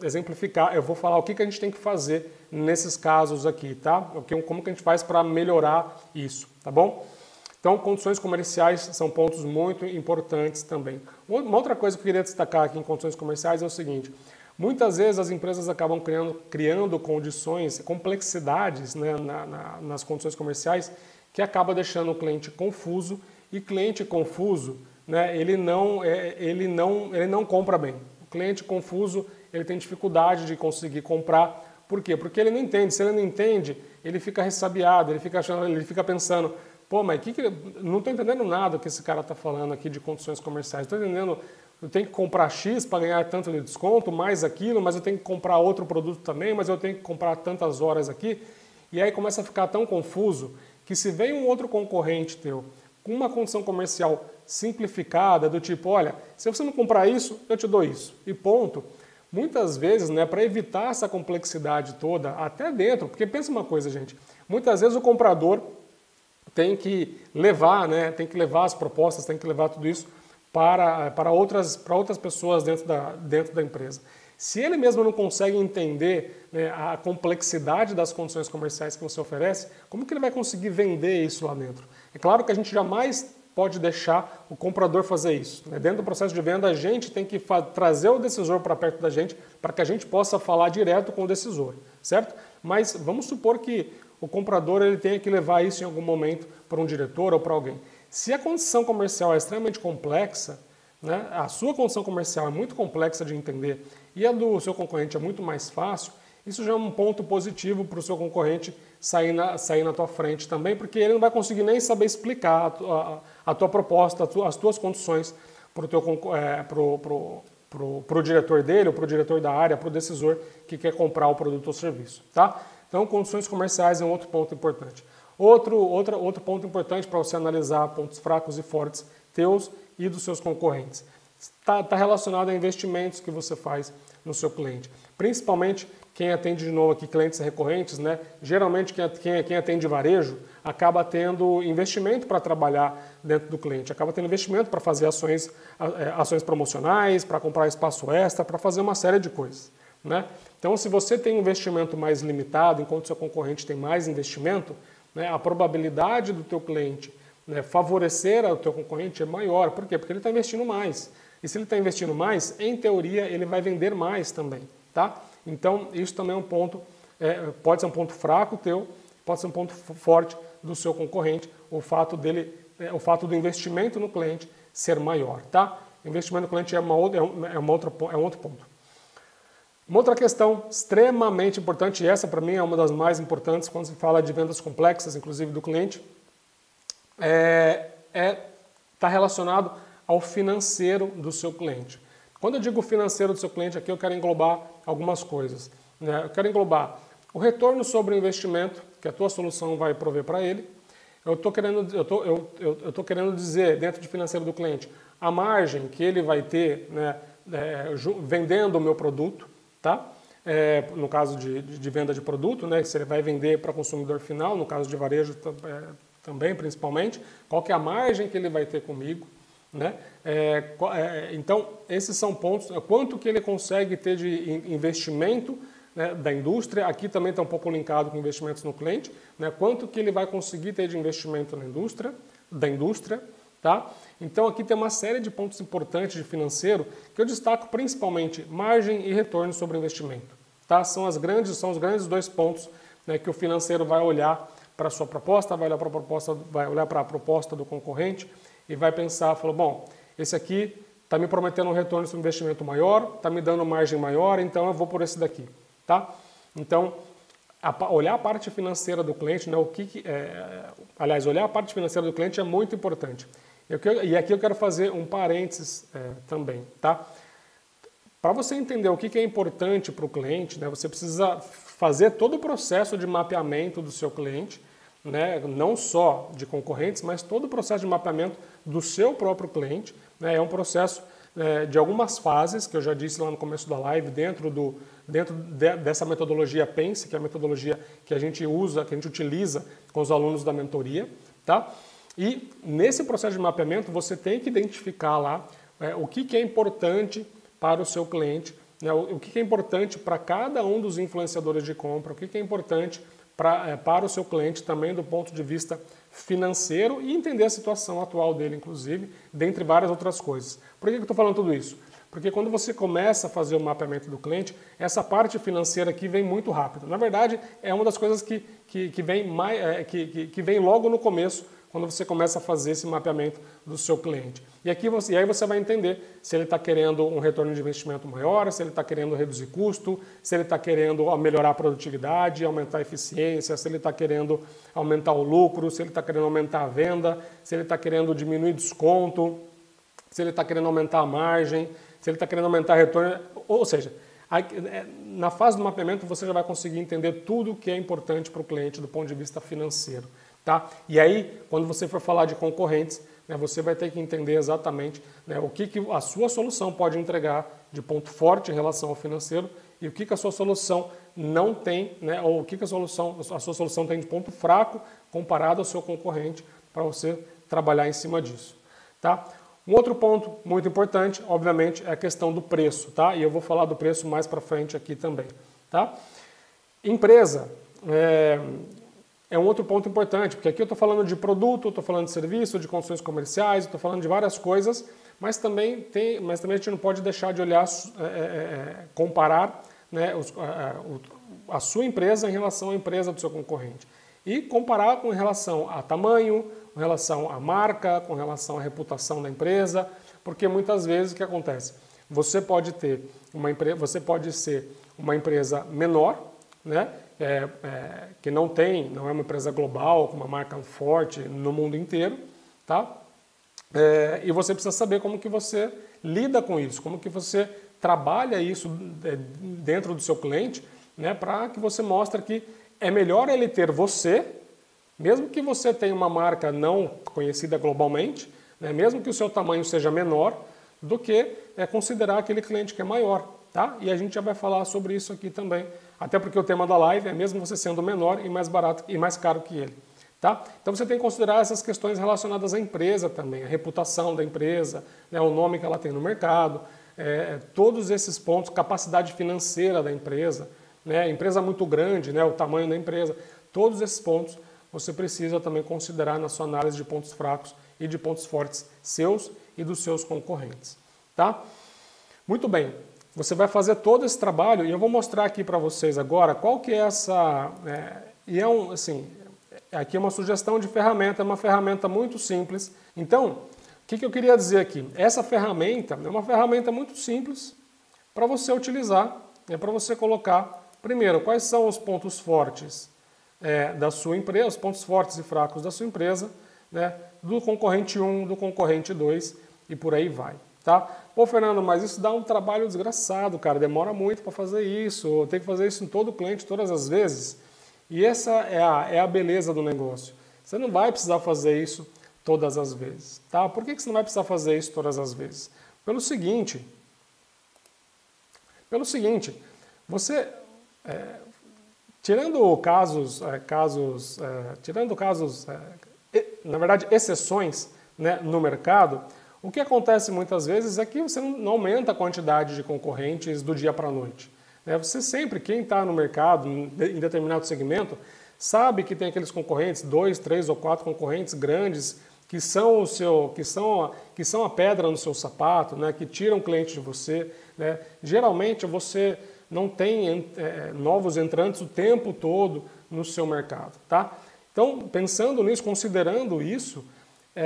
exemplificar, eu vou falar o que a gente tem que fazer nesses casos aqui, tá? Como que a gente faz para melhorar isso, tá bom? Então, condições comerciais são pontos muito importantes também. Uma outra coisa que eu queria destacar aqui em condições comerciais é o seguinte: muitas vezes as empresas acabam criando condições, complexidades, né, nas condições comerciais que acaba deixando o cliente confuso, e cliente confuso, né, ele não compra bem. O cliente confuso, ele tem dificuldade de conseguir comprar. Por quê? Porque ele não entende. Se ele não entende, ele fica ressabiado, ele fica pensando: pô, mas não estou entendendo nada que esse cara está falando aqui de condições comerciais. Estou entendendo, eu tenho que comprar X para ganhar tanto de desconto, mais aquilo, mas eu tenho que comprar outro produto também, mas eu tenho que comprar tantas horas aqui. E aí começa a ficar tão confuso que se vem um outro concorrente teu com uma condição comercial simplificada, do tipo: olha, se você não comprar isso, eu te dou isso. E ponto. Muitas vezes, né, para evitar essa complexidade toda, até dentro, porque pensa uma coisa, gente, muitas vezes o comprador tem que levar, né, as propostas, tem que levar tudo isso para outras pessoas dentro da empresa. Se ele mesmo não consegue entender, né, a complexidade das condições comerciais que você oferece, como que ele vai conseguir vender isso lá dentro? É claro que a gente jamais pode deixar o comprador fazer isso, né? Dentro do processo de venda, a gente tem que trazer o decisor para perto da gente para que a gente possa falar direto com o decisor, certo? Mas vamos supor que o comprador ele tenha que levar isso em algum momento para um diretor ou para alguém. Se a condição comercial é extremamente complexa, né, a sua condição comercial é muito complexa de entender e a do seu concorrente é muito mais fácil, isso já é um ponto positivo para o seu concorrente sair na tua frente também, porque ele não vai conseguir nem saber explicar a tua proposta, as tuas condições para o diretor dele, ou para o diretor da área, para o decisor que quer comprar o produto ou serviço, tá? Então, condições comerciais é um outro ponto importante. Outro ponto importante para você analisar pontos fracos e fortes teus e dos seus concorrentes. Está relacionado a investimentos que você faz no seu cliente. Principalmente quem atende, de novo aqui, clientes recorrentes, né? Geralmente quem atende varejo acaba tendo investimento para trabalhar dentro do cliente, acaba tendo investimento para fazer ações promocionais, para comprar espaço extra, para fazer uma série de coisas, né? Então, se você tem um investimento mais limitado, enquanto seu concorrente tem mais investimento, né, a probabilidade do teu cliente, né, favorecer o teu concorrente é maior. Por quê? Porque ele está investindo mais. E se ele está investindo mais, em teoria, ele vai vender mais também, tá? Então, isso também é um ponto, pode ser um ponto fraco teu, pode ser um ponto forte do seu concorrente, o fato do investimento no cliente ser maior, tá? Investimento no cliente é um outro ponto. Uma outra questão extremamente importante, e essa para mim é uma das mais importantes quando se fala de vendas complexas, inclusive do cliente, está relacionado ao financeiro do seu cliente. Quando eu digo financeiro do seu cliente aqui, eu quero englobar algumas coisas, né? Eu quero englobar o retorno sobre o investimento que a tua solução vai prover para ele. Eu estou querendo dizer, dentro de financeiro do cliente, a margem que ele vai ter, né, vendendo o meu produto, tá? No caso de venda de produto, né, se ele vai vender para consumidor final, no caso de varejo também, principalmente, qual que é a margem que ele vai ter comigo, né? Então, esses são pontos, quanto que ele consegue ter de investimento, né, da indústria, aqui também está um pouco linkado com investimentos no cliente, né, quanto que ele vai conseguir ter de investimento da indústria, tá? Então aqui tem uma série de pontos importantes de financeiro que eu destaco principalmente margem e retorno sobre investimento, tá? São os grandes 2 pontos, né, que o financeiro vai olhar para a sua proposta, vai olhar para a proposta do concorrente e vai pensar, falou, bom, esse aqui está me prometendo um retorno sobre investimento maior, está me dando margem maior, então eu vou por esse daqui, tá? Então, olhar a parte financeira do cliente, né, olhar a parte financeira do cliente é muito importante. E aqui eu quero fazer um parênteses também, tá? Para você entender o que é importante para o cliente, né, você precisa fazer todo o processo de mapeamento do seu cliente, né, não só de concorrentes, mas todo o processo de mapeamento do seu próprio cliente, né, é um processo de algumas fases, que eu já disse lá no começo da live, dessa metodologia PENSE, que é a metodologia que a gente usa, que a gente utiliza com os alunos da mentoria, tá? E nesse processo de mapeamento você tem que identificar lá o que é importante para o seu cliente, né? O que é importante para cada um dos influenciadores de compra, o que é importante para o seu cliente também do ponto de vista financeiro e entender a situação atual dele, inclusive, dentre várias outras coisas. Por que eu estou falando tudo isso? Porque quando você começa a fazer o mapeamento do cliente, essa parte financeira aqui vem muito rápido. Na verdade, é uma das coisas que vem logo no começo, quando você começa a fazer esse mapeamento do seu cliente. E aí você vai entender se ele está querendo um retorno de investimento maior, se ele está querendo reduzir custo, se ele está querendo melhorar a produtividade, aumentar a eficiência, se ele está querendo aumentar o lucro, se ele está querendo aumentar a venda, se ele está querendo diminuir desconto, se ele está querendo aumentar a margem, se ele está querendo aumentar o retorno. Ou seja, na fase do mapeamento você já vai conseguir entender tudo o que é importante para o cliente do ponto de vista financeiro. Tá? E aí, quando você for falar de concorrentes, né, você vai ter que entender exatamente, né, o que a sua solução pode entregar de ponto forte em relação ao financeiro e o que a sua solução não tem, né, ou o que a sua solução tem de ponto fraco comparado ao seu concorrente, para você trabalhar em cima disso. Tá? Um outro ponto muito importante, obviamente, é a questão do preço. Tá? E eu vou falar do preço mais para frente aqui também. Tá? Empresa. É um outro ponto importante, porque aqui eu estou falando de produto, estou falando de serviço, de condições comerciais, estou falando de várias coisas, mas também a gente não pode deixar de olhar, comparar, né, a sua empresa em relação à empresa do seu concorrente. E comparar com relação a tamanho, com relação à marca, com relação à reputação da empresa, porque muitas vezes o que acontece? Você pode ser uma empresa menor, né? Que não é uma empresa global, com uma marca forte no mundo inteiro, tá? E você precisa saber como que você lida com isso, como que você trabalha isso dentro do seu cliente, né? Para que você mostre que é melhor ele ter você, mesmo que você tenha uma marca não conhecida globalmente, né? Mesmo que o seu tamanho seja menor, do que considerar aquele cliente que é maior, tá? E a gente já vai falar sobre isso aqui também. Até porque o tema da live é mesmo você sendo menor e mais barato e mais caro que ele. Tá? Então você tem que considerar essas questões relacionadas à empresa também, a reputação da empresa, né, o nome que ela tem no mercado, todos esses pontos, capacidade financeira da empresa, né, empresa muito grande, né, o tamanho da empresa, todos esses pontos você precisa também considerar na sua análise de pontos fracos e de pontos fortes seus e dos seus concorrentes. Tá? Muito bem. Você vai fazer todo esse trabalho e eu vou mostrar aqui para vocês agora qual que é essa... aqui é uma sugestão de ferramenta, é uma ferramenta muito simples. Então, o que eu queria dizer aqui? Essa ferramenta é uma ferramenta muito simples para você utilizar, para você colocar, primeiro, quais são os pontos fortes da sua empresa, os pontos fortes e fracos da sua empresa, né, do concorrente 1, do concorrente 2 e por aí vai. Tá? Pô, Fernando, mas isso dá um trabalho desgraçado, cara, demora muito para fazer isso, tem que fazer isso em todo cliente todas as vezes. E essa é a beleza do negócio. Você não vai precisar fazer isso todas as vezes. Tá? Por que você não vai precisar fazer isso todas as vezes? Pelo seguinte, você, tirando casos, na verdade, exceções, né, no mercado, o que acontece muitas vezes é que você não aumenta a quantidade de concorrentes do dia para a noite. Você sempre, quem está no mercado, em determinado segmento, sabe que tem aqueles concorrentes, 2, 3 ou 4 concorrentes grandes, que são a pedra no seu sapato, né, que tiram cliente de você. Né. Geralmente você não tem novos entrantes o tempo todo no seu mercado. Tá? Então, pensando nisso, considerando isso,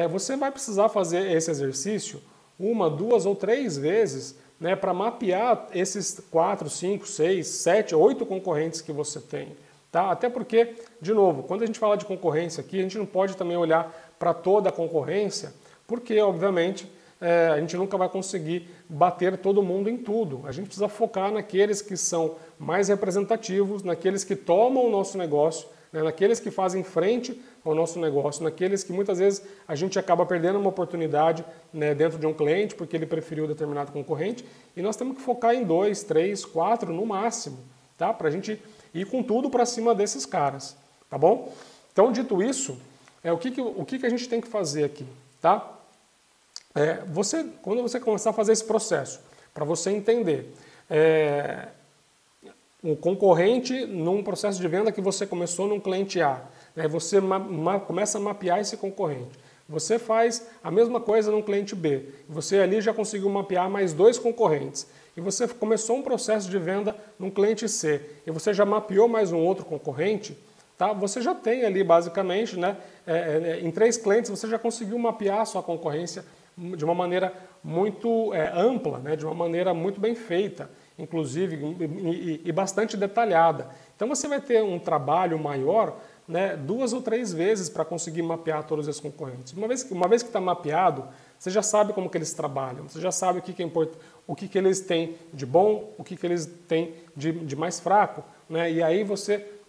você vai precisar fazer esse exercício 1, 2 ou 3 vezes, né, para mapear esses 4, 5, 6, 7, 8 concorrentes que você tem. Tá? Até porque, de novo, quando a gente fala de concorrência aqui, a gente não pode também olhar para toda a concorrência, porque, obviamente, a gente nunca vai conseguir bater todo mundo em tudo. A gente precisa focar naqueles que são mais representativos, naqueles que tomam o nosso negócio, né? Naqueles que fazem frente ao nosso negócio, naqueles que muitas vezes a gente acaba perdendo uma oportunidade, né, dentro de um cliente porque ele preferiu determinado concorrente, e nós temos que focar em 2, 3, 4 no máximo, tá? Para a gente ir com tudo para cima desses caras, tá bom? Então, dito isso, o que a gente tem que fazer aqui, tá? Quando você começar a fazer esse processo, para você entender um concorrente num processo de venda que você começou num cliente A, né, você começa a mapear esse concorrente. Você faz a mesma coisa num cliente B. Você ali já conseguiu mapear mais 2 concorrentes. E você começou um processo de venda num cliente C. E você já mapeou mais um outro concorrente. Tá? Você já tem ali basicamente, né, em 3 clientes, você já conseguiu mapear a sua concorrência de uma maneira muito ampla, né, de uma maneira muito bem feita, inclusive, e bastante detalhada. Então você vai ter um trabalho maior, né, 2 ou 3 vezes para conseguir mapear todos esses concorrentes. Uma vez que está mapeado, você já sabe como que eles trabalham, você já sabe o que é importante, o que eles têm de bom, o que eles têm de mais fraco, né? E aí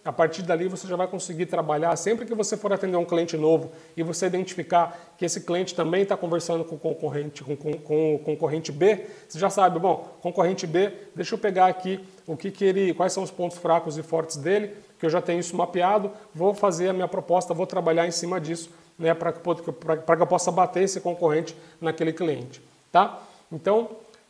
a partir dali você já vai conseguir trabalhar. Sempre que você for atender um cliente novo e você identificar que esse cliente também está conversando com o concorrente B, você já sabe, bom, concorrente B, deixa eu pegar aqui quais são os pontos fracos e fortes dele, que eu já tenho isso mapeado, vou fazer a minha proposta, vou trabalhar em cima disso, né, para que eu possa bater esse concorrente naquele cliente, tá? Então,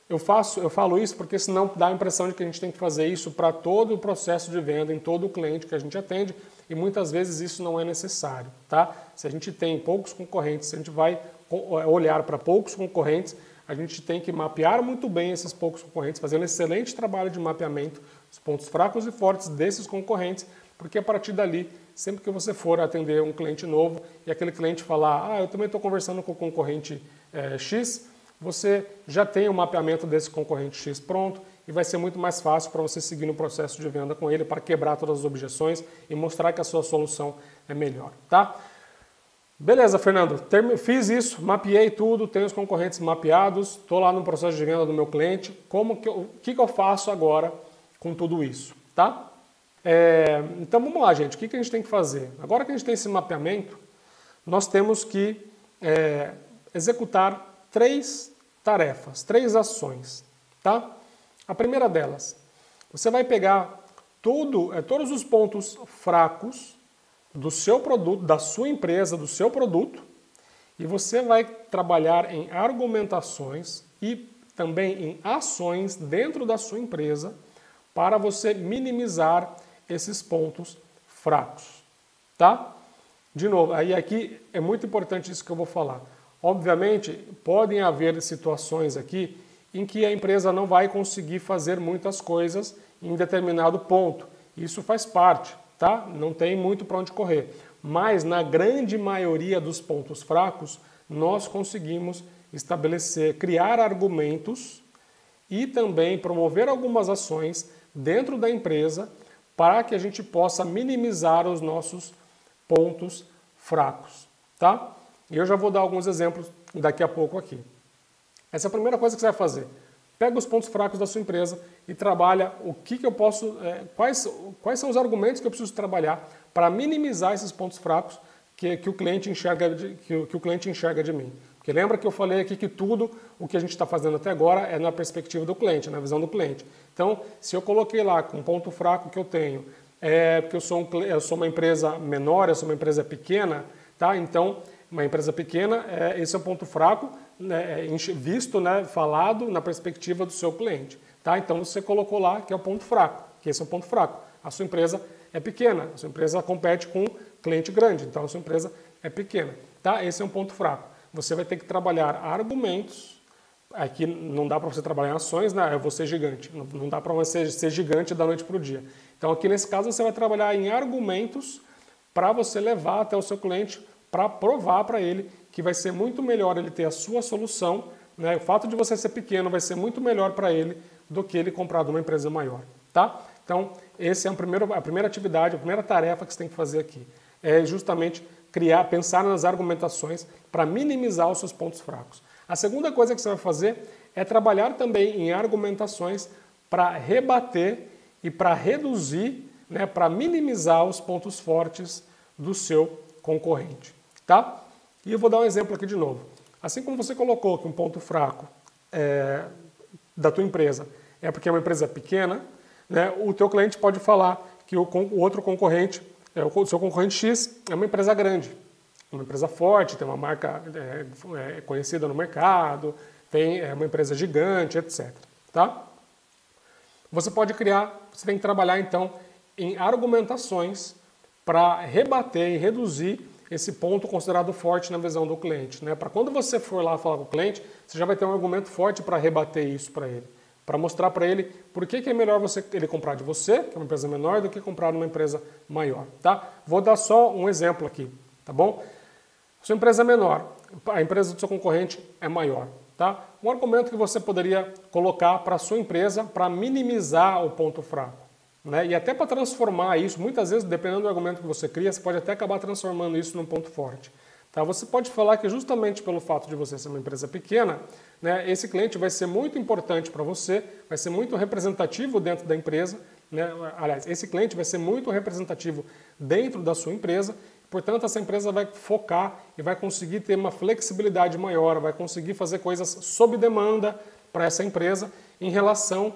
eu falo isso porque senão dá a impressão de que a gente tem que fazer isso para todo o processo de venda, em todo o cliente que a gente atende, e muitas vezes isso não é necessário, tá? Se a gente tem poucos concorrentes, se a gente vai olhar para poucos concorrentes, a gente tem que mapear muito bem esses poucos concorrentes, fazer um excelente trabalho de mapeamento dos pontos fracos e fortes desses concorrentes, porque a partir dali, sempre que você for atender um cliente novo e aquele cliente falar, eu também estou conversando com o concorrente X, você já tem o mapeamento desse concorrente X pronto e vai ser muito mais fácil para você seguir no processo de venda com ele para quebrar todas as objeções e mostrar que a sua solução é melhor, tá? Beleza, Fernando, fiz isso, mapeei tudo, tenho os concorrentes mapeados, estou lá no processo de venda do meu cliente, o que eu faço agora com tudo isso, tá? Então vamos lá, gente, o que a gente tem que fazer? Agora que a gente tem esse mapeamento, nós temos que executar 3 tarefas, 3 ações, tá? A primeira delas, você vai pegar todos os pontos fracos do seu produto, da sua empresa, do seu produto, e você vai trabalhar em argumentações e também em ações dentro da sua empresa para você minimizar esses pontos fracos, tá? De novo, aí aqui é muito importante isso que eu vou falar. Obviamente, podem haver situações aqui em que a empresa não vai conseguir fazer muitas coisas em determinado ponto. Isso faz parte, tá? Não tem muito para onde correr. Mas na grande maioria dos pontos fracos, nós conseguimos criar argumentos e também promover algumas ações dentro da empresa para que a gente possa minimizar os nossos pontos fracos, tá? E eu já vou dar alguns exemplos daqui a pouco aqui. Essa é a primeira coisa que você vai fazer. Pega os pontos fracos da sua empresa e trabalha quais são os argumentos que eu preciso trabalhar para minimizar esses pontos fracos que o cliente enxerga de mim. Porque lembra que eu falei aqui que tudo o que a gente está fazendo até agora é na perspectiva do cliente, na visão do cliente. Então, se eu coloquei lá com um ponto fraco que eu tenho, porque eu sou uma empresa menor, eu sou uma empresa pequena, tá? Então, uma empresa pequena, esse é o ponto fraco, né, visto, né, falado na perspectiva do seu cliente. Tá? Então você colocou lá que é o ponto fraco, que esse é o ponto fraco. A sua empresa é pequena, a sua empresa compete com um cliente grande, então a sua empresa é pequena. Tá? Esse é um ponto fraco. Você vai ter que trabalhar argumentos, aqui não dá para você trabalhar em ações, né? Eu vou ser gigante, não dá para você ser gigante da noite para o dia. Então aqui nesse caso você vai trabalhar em argumentos para você levar até o seu cliente para provar para ele que vai ser muito melhor ele ter a sua solução, né? O fato de você ser pequeno vai ser muito melhor para ele do que ele comprar de uma empresa maior, tá? Então, essa é a primeira atividade, a primeira tarefa que você tem que fazer aqui. É justamente pensar nas argumentações para minimizar os seus pontos fracos. A segunda coisa que você vai fazer é trabalhar também em argumentações para rebater e para reduzir, né, para minimizar os pontos fortes do seu concorrente. Tá? E eu vou dar um exemplo aqui de novo. Assim como você colocou que um ponto fraco da tua empresa é porque é uma empresa pequena, né, o teu cliente pode falar que o outro concorrente, o seu concorrente X, é uma empresa grande, uma empresa forte, tem uma marca conhecida no mercado, é uma empresa gigante, etc. Tá? Você tem que trabalhar então em argumentações para rebater e reduzir esse ponto considerado forte na visão do cliente, né? Para quando você for lá falar com o cliente, você já vai ter um argumento forte para rebater isso para ele, para mostrar para ele por que é melhor ele comprar de você, que é uma empresa menor, do que comprar numa empresa maior, tá? Vou dar só um exemplo aqui, tá bom? Sua empresa é menor, a empresa do seu concorrente é maior, tá? Um argumento que você poderia colocar para a sua empresa para minimizar o ponto fraco, né? E até para transformar isso, muitas vezes, dependendo do argumento que você cria, você pode até acabar transformando isso num ponto forte. Tá? Você pode falar que justamente pelo fato de você ser uma empresa pequena, né, esse cliente vai ser muito importante para você, vai ser muito representativo dentro da empresa, né? Aliás, esse cliente vai ser muito representativo dentro da sua empresa, portanto essa empresa vai focar e vai conseguir ter uma flexibilidade maior, vai conseguir fazer coisas sob demanda para essa empresa em relação,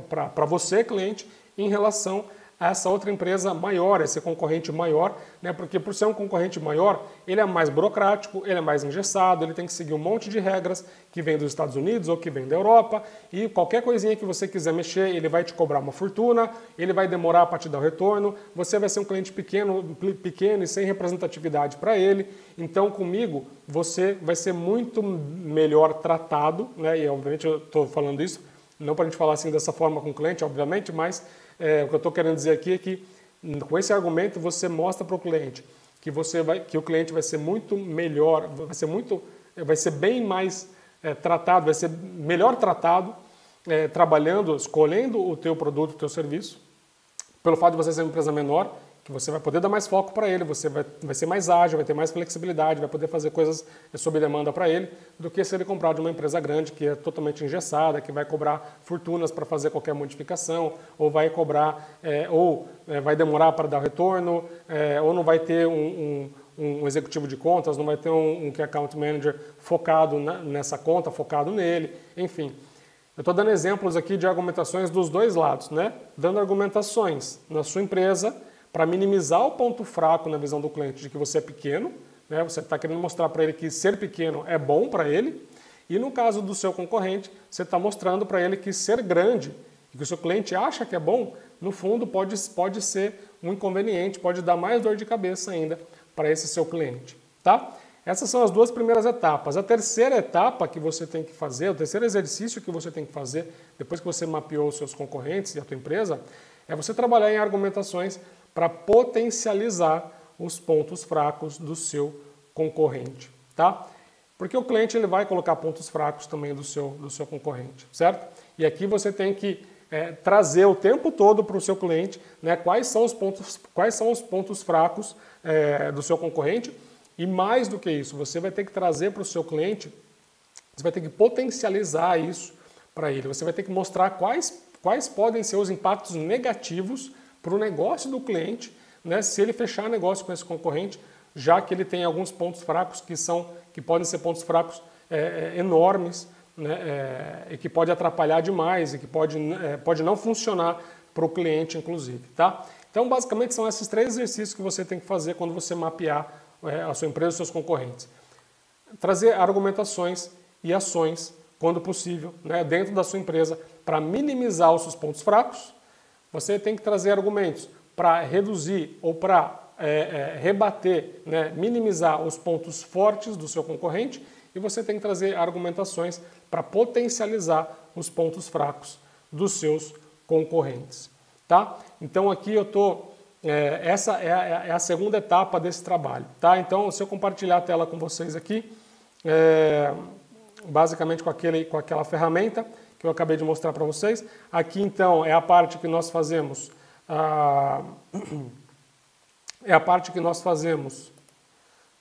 para você, cliente, em relação a essa outra empresa maior, esse concorrente maior, né? Porque por ser um concorrente maior, ele é mais burocrático, ele é mais engessado, ele tem que seguir um monte de regras que vem dos Estados Unidos ou que vem da Europa, e qualquer coisinha que você quiser mexer, ele vai te cobrar uma fortuna, ele vai demorar para te dar o retorno, você vai ser um cliente pequeno e sem representatividade para ele, então comigo você vai ser muito melhor tratado, né? E obviamente eu estou falando isso, não para a gente falar assim dessa forma com o cliente, obviamente, mas o que eu estou querendo dizer aqui é que com esse argumento você mostra para o cliente que o cliente vai ser muito melhor, vai ser bem mais tratado, vai ser melhor tratado trabalhando, escolhendo o teu produto, o teu serviço, pelo fato de você ser uma empresa menor, que você vai poder dar mais foco para ele, você vai ser mais ágil, vai ter mais flexibilidade, vai poder fazer coisas sob demanda para ele, do que se ele comprar de uma empresa grande que é totalmente engessada, que vai cobrar fortunas para fazer qualquer modificação, ou vai cobrar, vai demorar para dar retorno, ou não vai ter um executivo de contas, não vai ter um Key Account Manager focado nessa conta, focado nele, enfim. Eu estou dando exemplos aqui de argumentações dos dois lados, né? Dando argumentações na sua empresa para minimizar o ponto fraco na visão do cliente de que você é pequeno, né? Você está querendo mostrar para ele que ser pequeno é bom para ele, e no caso do seu concorrente, você está mostrando para ele que ser grande, e que o seu cliente acha que é bom, no fundo pode ser um inconveniente, pode dar mais dor de cabeça ainda para esse seu cliente, tá? Essas são as duas primeiras etapas. A terceira etapa que você tem que fazer, o terceiro exercício que você tem que fazer, depois que você mapeou os seus concorrentes e a tua empresa, é você trabalhar em argumentações para potencializar os pontos fracos do seu concorrente, tá? Porque o cliente ele vai colocar pontos fracos também do seu concorrente, certo? E aqui você tem que trazer o tempo todo para o seu cliente, né, quais são os pontos fracos do seu concorrente, e mais do que isso, você vai ter que trazer para o seu cliente, você vai ter que potencializar isso para ele, você vai ter que mostrar quais podem ser os impactos negativos para o negócio do cliente, né, se ele fechar negócio com esse concorrente, já que ele tem alguns pontos fracos que podem ser pontos fracos enormes, né, e que pode atrapalhar demais e que pode não funcionar para o cliente, inclusive. Tá? Então, basicamente, são esses 3 exercícios que você tem que fazer quando você mapear a sua empresa e os seus concorrentes. Trazer argumentações e ações, quando possível, né, dentro da sua empresa, para minimizar os seus pontos fracos. Você tem que trazer argumentos para reduzir ou para rebater, né, minimizar os pontos fortes do seu concorrente, e você tem que trazer argumentações para potencializar os pontos fracos dos seus concorrentes. Tá? Então aqui eu estou... essa é a segunda etapa desse trabalho. Tá? Então, se eu compartilhar a tela com vocês aqui, basicamente com aquela ferramenta que eu acabei de mostrar para vocês. Aqui, então, é a parte que nós fazemos...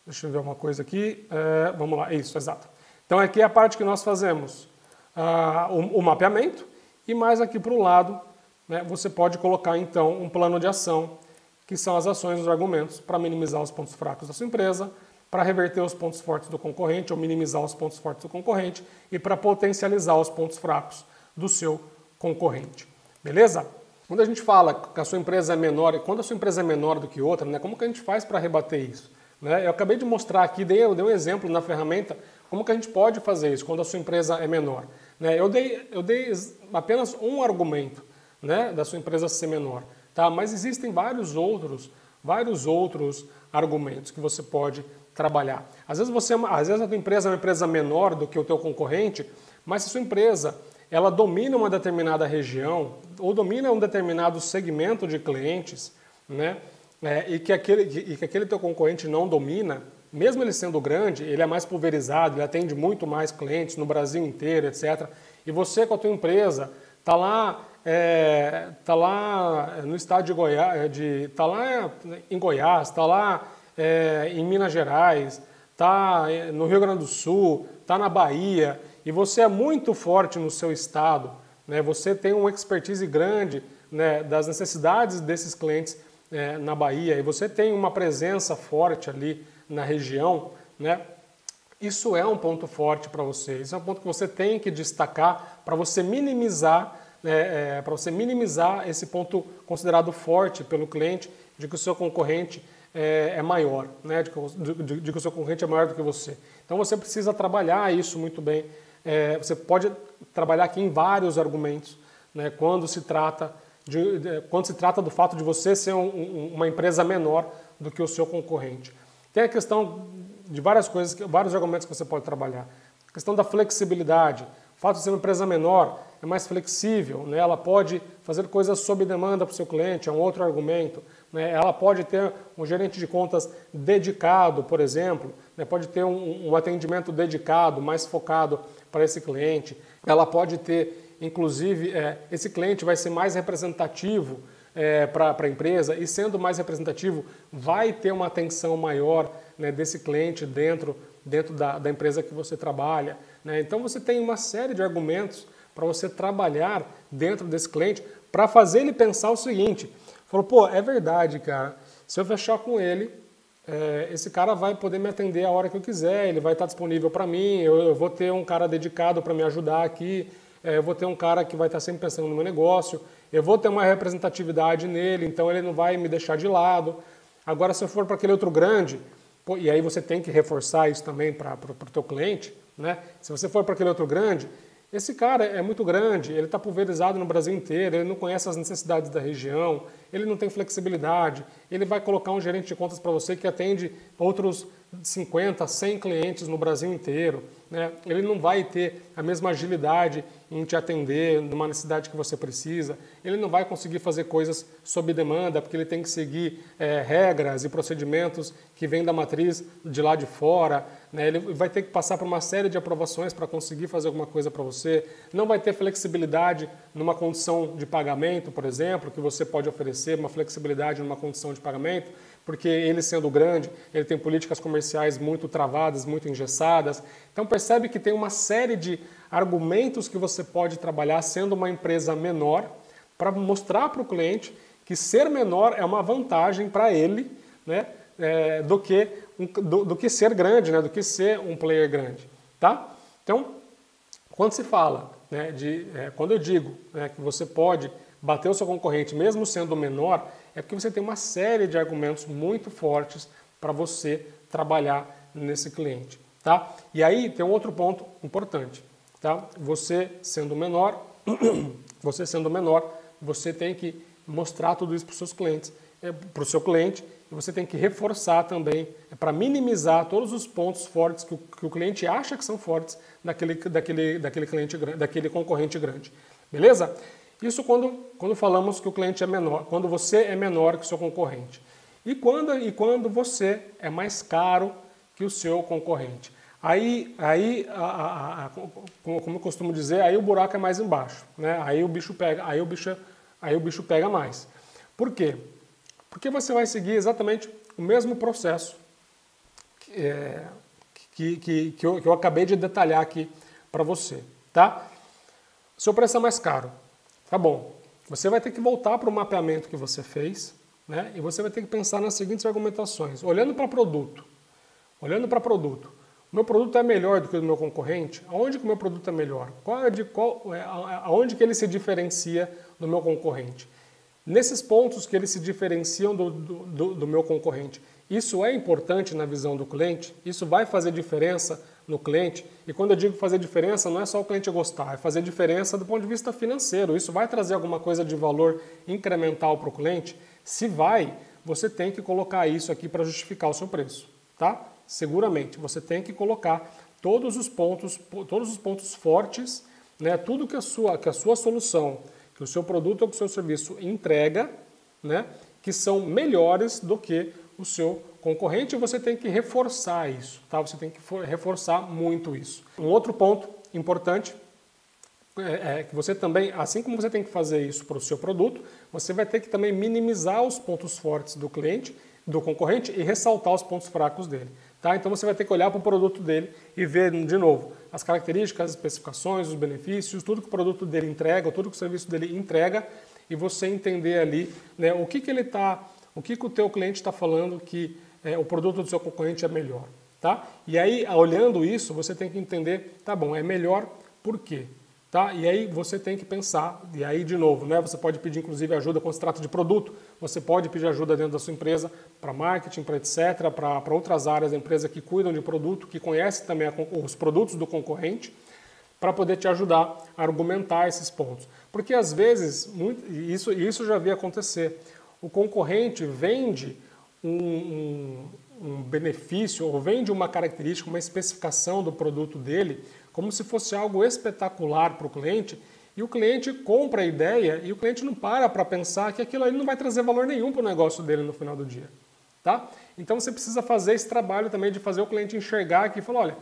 Deixa eu ver uma coisa aqui. Vamos lá, isso, exato. Então, aqui é a parte que nós fazemos o mapeamento, e mais aqui para o lado né, você pode colocar então um plano de ação, que são as ações e os argumentos para minimizar os pontos fracos da sua empresa, para reverter os pontos fortes do concorrente ou minimizar os pontos fortes do concorrente e para potencializar os pontos fracos do seu concorrente. Beleza? Quando a gente fala que a sua empresa é menor, e quando a sua empresa é menor do que outra, né, como que a gente faz para rebater isso? Né? Eu acabei de mostrar aqui, dei um exemplo na ferramenta, como que a gente pode fazer isso quando a sua empresa é menor. Né? Eu dei apenas um argumento, né, da sua empresa ser menor, tá? Mas existem vários outros argumentos que você pode trabalhar. Às vezes a tua empresa é uma empresa menor do que o teu concorrente, mas se a sua empresa ela domina uma determinada região ou domina um determinado segmento de clientes, né, e que aquele teu concorrente não domina, mesmo ele sendo grande, ele é mais pulverizado, ele atende muito mais clientes no Brasil inteiro, etc. E você com a tua empresa está lá no estado de Goiás, está lá em Goiás, está lá em Minas Gerais, está no Rio Grande do Sul, está na Bahia, e você é muito forte no seu estado, né? Você tem uma expertise grande, né, das necessidades desses clientes na Bahia, e você tem uma presença forte ali na região, né? Isso é um ponto forte para você, isso é um ponto que você tem que destacar para você minimizar esse ponto considerado forte pelo cliente de que o seu concorrente é maior, né? de que o seu concorrente é maior do que você. Então você precisa trabalhar isso muito bem. Você pode trabalhar aqui em vários argumentos, né? Quando se trata do fato de você ser uma empresa menor do que o seu concorrente. Tem a questão de vários argumentos que você pode trabalhar. A questão da flexibilidade. O fato de ser uma empresa menor é mais flexível, né? Ela pode fazer coisas sob demanda para o seu cliente, é um outro argumento. Né? Ela pode ter um gerente de contas dedicado, por exemplo, né? Pode ter um atendimento dedicado, mais focado para esse cliente. Ela pode ter, inclusive, esse cliente vai ser mais representativo para a empresa, e sendo mais representativo, vai ter uma atenção maior, né, desse cliente dentro da empresa que você trabalha. Né? Então você tem uma série de argumentos para você trabalhar dentro desse cliente para fazer ele pensar o seguinte: falou, pô, é verdade, cara, se eu fechar com ele, esse cara vai poder me atender a hora que eu quiser, ele vai estar disponível para mim, eu vou ter um cara dedicado para me ajudar aqui, eu vou ter um cara que vai estar sempre pensando no meu negócio, eu vou ter uma representatividade nele, então ele não vai me deixar de lado. Agora, se eu for para aquele outro grande, pô, e aí você tem que reforçar isso também para o teu cliente, né? Se você for para aquele outro grande, esse cara é muito grande, ele está pulverizado no Brasil inteiro, ele não conhece as necessidades da região, ele não tem flexibilidade, ele vai colocar um gerente de contas para você que atende outros 50, 100 clientes no Brasil inteiro, né? Ele não vai ter a mesma agilidade em te atender numa necessidade que você precisa, ele não vai conseguir fazer coisas sob demanda, porque ele tem que seguir regras e procedimentos que vêm da matriz de lá de fora, né? Ele vai ter que passar por uma série de aprovações para conseguir fazer alguma coisa para você, não vai ter flexibilidade numa condição de pagamento, por exemplo, que você pode oferecer uma flexibilidade numa condição de pagamento, porque ele sendo grande, ele tem políticas comerciais muito travadas, muito engessadas. Então percebe que tem uma série de argumentos que você pode trabalhar sendo uma empresa menor para mostrar para o cliente que ser menor é uma vantagem para ele, né, do que ser grande, né, do que ser um player grande. Tá? Então, quando se fala, né, quando eu digo, né, que você pode bater o seu concorrente mesmo sendo menor, é porque você tem uma série de argumentos muito fortes para você trabalhar nesse cliente. Tá? E aí tem um outro ponto importante. Tá? Você sendo menor, você tem que mostrar tudo isso para os seus clientes, para o seu cliente, e você tem que reforçar também, para minimizar todos os pontos fortes que o cliente acha que são fortes daquele cliente, daquele concorrente grande. Beleza? Isso quando falamos que o cliente é menor, quando você é menor que o seu concorrente. E quando você é mais caro que o seu concorrente. Aí como eu costumo dizer, aí o buraco é mais embaixo, né? Aí o bicho pega mais. Por quê? Porque você vai seguir exatamente o mesmo processo que eu acabei de detalhar aqui para você, tá? Seu preço é mais caro. Tá bom, Você vai ter que voltar para o mapeamento que você fez, né? E você vai ter que pensar nas seguintes argumentações. Olhando para produto, o meu produto é melhor do que o do meu concorrente? Aonde que o meu produto é melhor? Aonde que ele se diferencia do meu concorrente? Nesses pontos que eles se diferenciam do meu concorrente, isso é importante na visão do cliente? Isso vai fazer diferença no cliente? E quando eu digo fazer diferença, não é só o cliente gostar, é fazer diferença do ponto de vista financeiro. Isso vai trazer alguma coisa de valor incremental para o cliente? Se vai, você tem que colocar isso aqui para justificar o seu preço, tá? Seguramente, você tem que colocar todos os pontos fortes, né? Tudo que a sua solução, que o seu produto ou que o seu serviço entrega, né? Que são melhores do que o seu concorrente, e você tem que reforçar isso, tá? Você tem que reforçar muito isso. Um outro ponto importante é que você também, assim como você tem que fazer isso para o seu produto, você vai ter que também minimizar os pontos fortes do cliente, do concorrente, e ressaltar os pontos fracos dele. Tá? Então você vai ter que olhar para o produto dele e ver, de novo, as características, as especificações, os benefícios, tudo que o produto dele entrega, tudo que o serviço dele entrega, e você entender ali, né, o que o teu cliente está falando que o produto do seu concorrente é melhor. Tá? E aí, olhando isso, você tem que entender, tá bom, é melhor por quê? Tá? E aí você tem que pensar, e aí de novo, né, você pode pedir inclusive ajuda quando se trata de produto, você pode pedir ajuda dentro da sua empresa para marketing, para etc., para outras áreas da empresa que cuidam de produto, que conhecem também os produtos do concorrente, para poder te ajudar a argumentar esses pontos. Porque às vezes, isso já vi acontecer, o concorrente vende um benefício ou vende uma característica, uma especificação do produto dele como se fosse algo espetacular para o cliente, e o cliente compra a ideia e o cliente não para pensar que aquilo aí não vai trazer valor nenhum para o negócio dele no final do dia. Tá? Então você precisa fazer esse trabalho também de fazer o cliente enxergar aqui e falar, olha,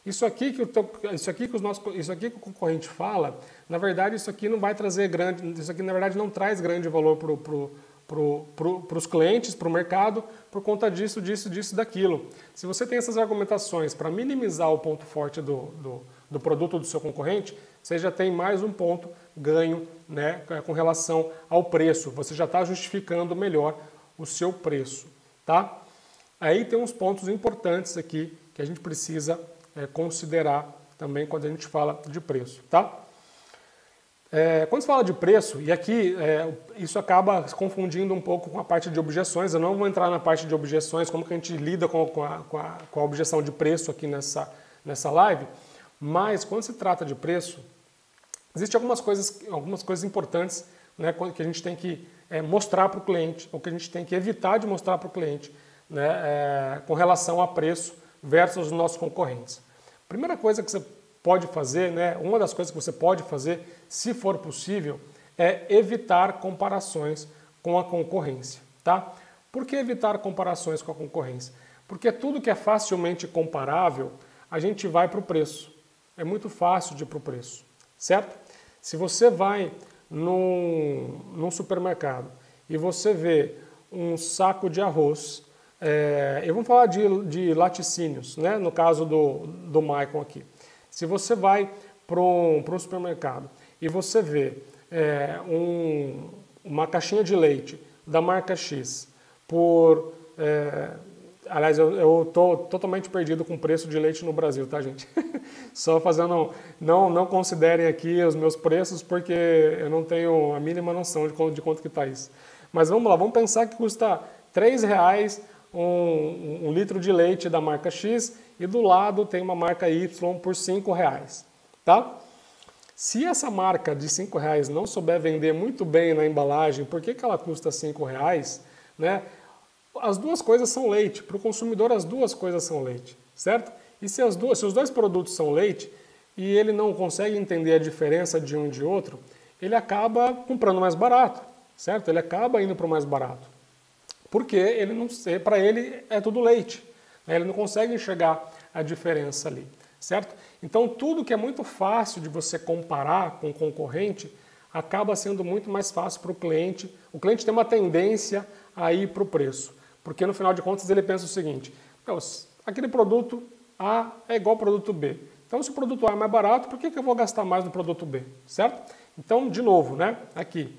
isso aqui que o concorrente fala, na verdade isso aqui não vai trazer isso aqui na verdade não traz grande valor para os clientes, para o mercado, por conta disso, daquilo. Se você tem essas argumentações para minimizar o ponto forte do produto do seu concorrente, você já tem mais um ponto ganho, né, com relação ao preço. Você já está justificando melhor o seu preço. Tá? Aí tem uns pontos importantes aqui que a gente precisa considerar também quando a gente fala de preço. Tá? Quando se fala de preço, e aqui isso acaba se confundindo um pouco com a parte de objeções, eu não vou entrar na parte de objeções, como que a gente lida com a objeção de preço aqui nessa live, mas quando se trata de preço, existem algumas coisas importantes, né, que a gente tem que mostrar para o cliente, ou que a gente tem que evitar de mostrar para o cliente, né, com relação a preço versus os nossos concorrentes. Primeira coisa que você pode fazer, né, uma das coisas que você pode fazer, se for possível, é evitar comparações com a concorrência. Tá? Por que evitar comparações com a concorrência? Porque tudo que é facilmente comparável, a gente vai para o preço. É muito fácil de ir para o preço, certo? Se você vai num supermercado e você vê um saco de arroz, eu vou falar de laticínios, né, no caso do Maicon aqui. Se você vai para um supermercado e você vê uma caixinha de leite da marca X por... aliás, eu estou totalmente perdido com o preço de leite no Brasil, tá, gente? Só fazendo... Não considerem aqui os meus preços, porque eu não tenho a mínima noção de quanto que está isso. Mas vamos lá, vamos pensar que custa R$3 um litro de leite da marca X e do lado tem uma marca Y por R$5, tá? Se essa marca de R$5 não souber vender muito bem na embalagem, por que ela custa R$5, né? As duas coisas são leite. Para o consumidor, as duas coisas são leite, certo? E se os dois produtos são leite e ele não consegue entender a diferença de um e de outro, ele acaba comprando mais barato, certo? Ele acaba indo para o mais barato. Porque para ele é tudo leite. Ele não consegue enxergar a diferença ali, certo? Então tudo que é muito fácil de você comparar com o concorrente acaba sendo muito mais fácil para o cliente. O cliente tem uma tendência a ir para o preço. Porque no final de contas ele pensa o seguinte, aquele produto A é igual ao produto B. Então se o produto A é mais barato, por que eu vou gastar mais no produto B? Certo? Então, de novo, né? Aqui,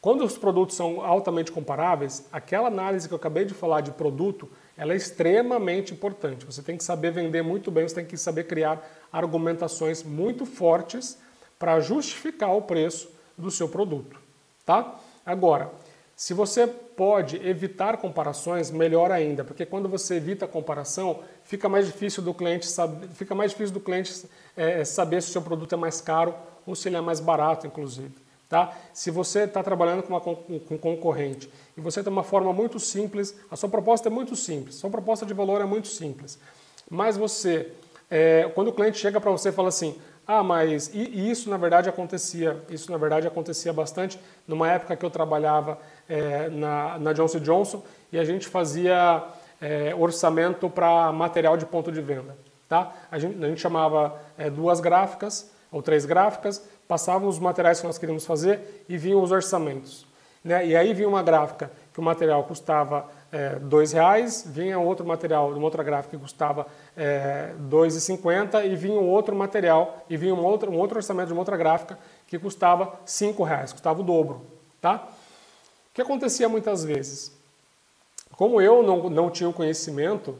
quando os produtos são altamente comparáveis, aquela análise que eu acabei de falar de produto, ela é extremamente importante. Você tem que saber vender muito bem, você tem que saber criar argumentações muito fortes para justificar o preço do seu produto, tá? Agora, se você pode evitar comparações, melhor ainda, porque quando você evita a comparação, fica mais difícil do cliente saber, saber se o seu produto é mais caro ou se ele é mais barato, inclusive. Tá? Se você está trabalhando com um concorrente e você tem uma forma muito simples, a sua proposta é muito simples, a sua proposta de valor é muito simples, mas você, quando o cliente chega para você e fala assim, mas isso na verdade acontecia bastante numa época que eu trabalhava na Johnson & Johnson e a gente fazia orçamento para material de ponto de venda. Tá? A gente chamava 2 gráficas ou 3 gráficas, passavam os materiais que nós queríamos fazer e vinham os orçamentos. Né? E aí vinha uma gráfica que o material custava R$2, vinha outro material de uma outra gráfica que custava R$2,50 e vinha um outro material e vinha um outro orçamento de uma outra gráfica que custava R$5, custava o dobro. Tá? O que acontecia muitas vezes? Como eu não tinha o conhecimento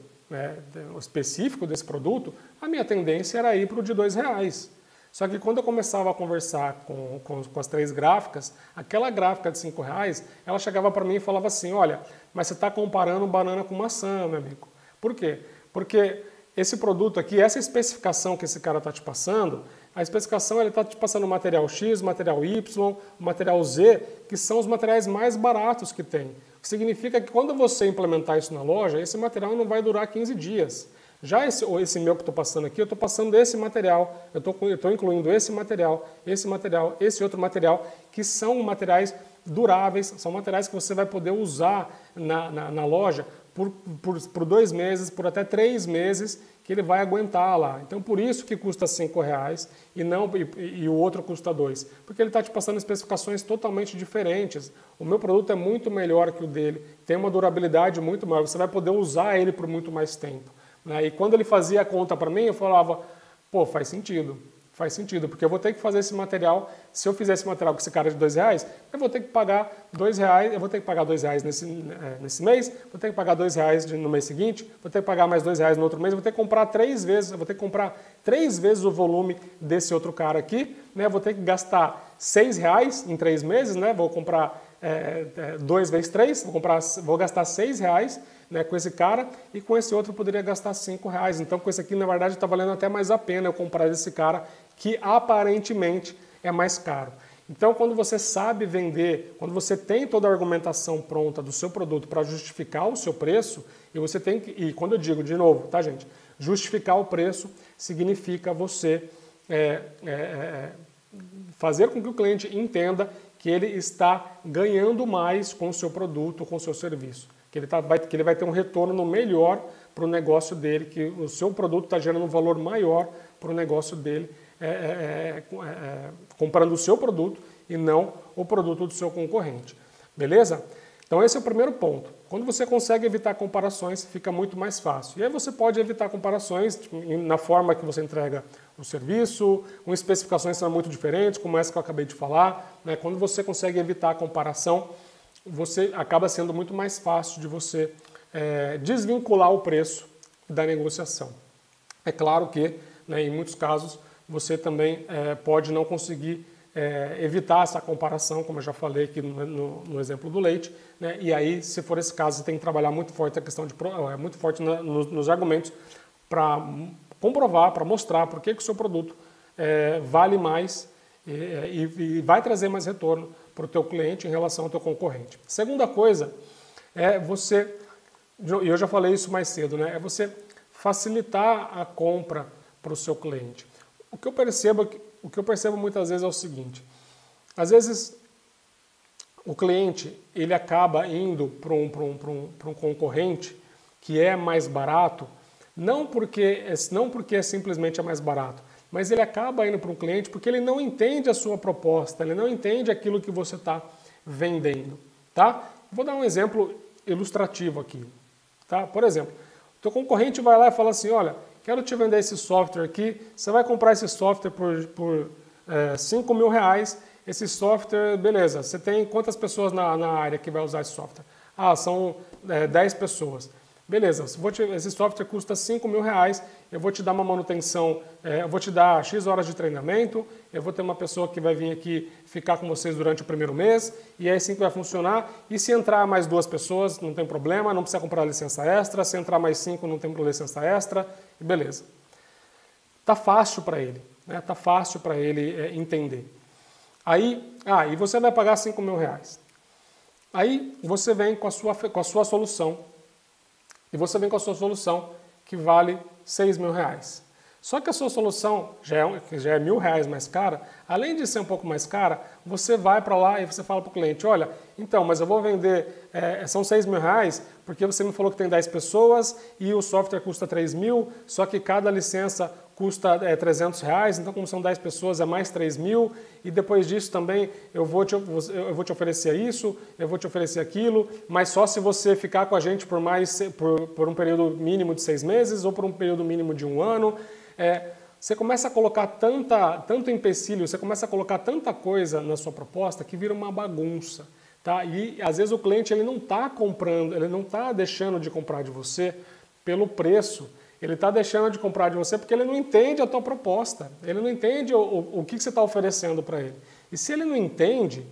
específico desse produto, a minha tendência era ir para o de R$2. Só que quando eu começava a conversar com as 3 gráficas, aquela gráfica de R$5, ela chegava para mim e falava assim, olha, mas você está comparando banana com maçã, meu amigo. Por quê? Porque esse produto aqui, essa especificação que esse cara está te passando, a especificação ele está te passando o material X, material Y, o material Z, que são os materiais mais baratos que tem. O que significa que quando você implementar isso na loja, esse material não vai durar 15 dias. Já esse meu que estou passando aqui, eu estou passando esse material, eu estou incluindo esse material, esse outro material, que são materiais duráveis, são materiais que você vai poder usar na loja por 2 meses, por até 3 meses, que ele vai aguentar lá. Então, por isso que custa R$5 e o outro custa R$2. Porque ele está te passando especificações totalmente diferentes. O meu produto é muito melhor que o dele, tem uma durabilidade muito maior, você vai poder usar ele por muito mais tempo. E quando ele fazia a conta para mim, eu falava, pô, faz sentido, porque eu vou ter que fazer esse material, se eu fizer esse material com esse cara de R$2, eu vou ter que pagar R$2, eu vou ter que pagar R$2 nesse mês, vou ter que pagar R$2 no mês seguinte, vou ter que pagar mais R$2 no outro mês, vou ter que comprar 3 vezes, eu vou ter que comprar 3 vezes o volume desse outro cara aqui, né? Vou ter que gastar R$6 em 3 meses, né? Vou comprar 2 vezes 3, vou gastar R$6, né, com esse cara, e com esse outro eu poderia gastar R$5. Então com esse aqui, na verdade, está valendo até mais a pena eu comprar esse cara, que aparentemente é mais caro. Então quando você sabe vender, quando você tem toda a argumentação pronta do seu produto para justificar o seu preço, e quando eu digo de novo, tá gente, justificar o preço significa você fazer com que o cliente entenda que ele está ganhando mais com o seu produto, com o seu serviço. Que ele vai ter um retorno melhor para o negócio dele, que o seu produto está gerando um valor maior para o negócio dele, comprando o seu produto e não o produto do seu concorrente. Beleza? Então esse é o primeiro ponto. Quando você consegue evitar comparações, fica muito mais fácil. E aí você pode evitar comparações na forma que você entrega o serviço, com especificações que são muito diferentes, como essa que eu acabei de falar. Né? Quando você consegue evitar a comparação, você acaba sendo muito mais fácil de você desvincular o preço da negociação. É claro que, né, em muitos casos, você também pode não conseguir evitar essa comparação, como eu já falei aqui no exemplo do leite, né, e aí, se for esse caso, você tem que trabalhar muito forte a questão muito forte nos argumentos para comprovar, para mostrar por que o seu produto vale mais e vai trazer mais retorno para o teu cliente em relação ao teu concorrente. Segunda coisa é você, e eu já falei isso mais cedo, né, é você facilitar a compra para o seu cliente. O que eu percebo muitas vezes é o seguinte: às vezes o cliente ele acaba indo para um concorrente que é mais barato, não porque simplesmente é mais barato, mas ele acaba indo para um cliente porque ele não entende a sua proposta, ele não entende aquilo que você está vendendo. Tá? Vou dar um exemplo ilustrativo aqui. Tá? Por exemplo, o teu concorrente vai lá e fala assim, olha, quero te vender esse software aqui, você vai comprar esse software por R$5.000, esse software, beleza, você tem quantas pessoas na área que vai usar esse software? São 10 pessoas. Beleza, esse software custa R$5.000, eu vou te dar uma manutenção, eu vou te dar X horas de treinamento, eu vou ter uma pessoa que vai vir aqui ficar com vocês durante o primeiro mês, e é assim que vai funcionar. E se entrar mais 2 pessoas, não tem problema, não precisa comprar licença extra, se entrar mais 5, não tem licença extra, e beleza. Tá fácil para ele, né? Tá fácil para ele entender. Aí, e você vai pagar R$5.000. Aí você vem com a sua solução, e você vem com a sua solução que vale R$6.000. Só que a sua solução já é R$1.000 mais cara. Além de ser um pouco mais cara, você vai para lá e você fala para o cliente, olha, então, mas eu vou vender, são R$6.000, porque você me falou que tem 10 pessoas e o software custa R$3.000, só que cada licença custa R$300, então como são 10 pessoas é mais R$3.000, e depois disso também eu vou te oferecer isso, eu vou te oferecer aquilo, mas só se você ficar com a gente por um período mínimo de 6 meses ou por um período mínimo de 1 ano. Você começa a colocar tanto empecilho, você começa a colocar tanta coisa na sua proposta que vira uma bagunça. Tá? E às vezes o cliente ele não está comprando, ele não está deixando de comprar de você pelo preço. Ele está deixando de comprar de você porque ele não entende a tua proposta. Ele não entende o que você está oferecendo para ele. E se ele não entende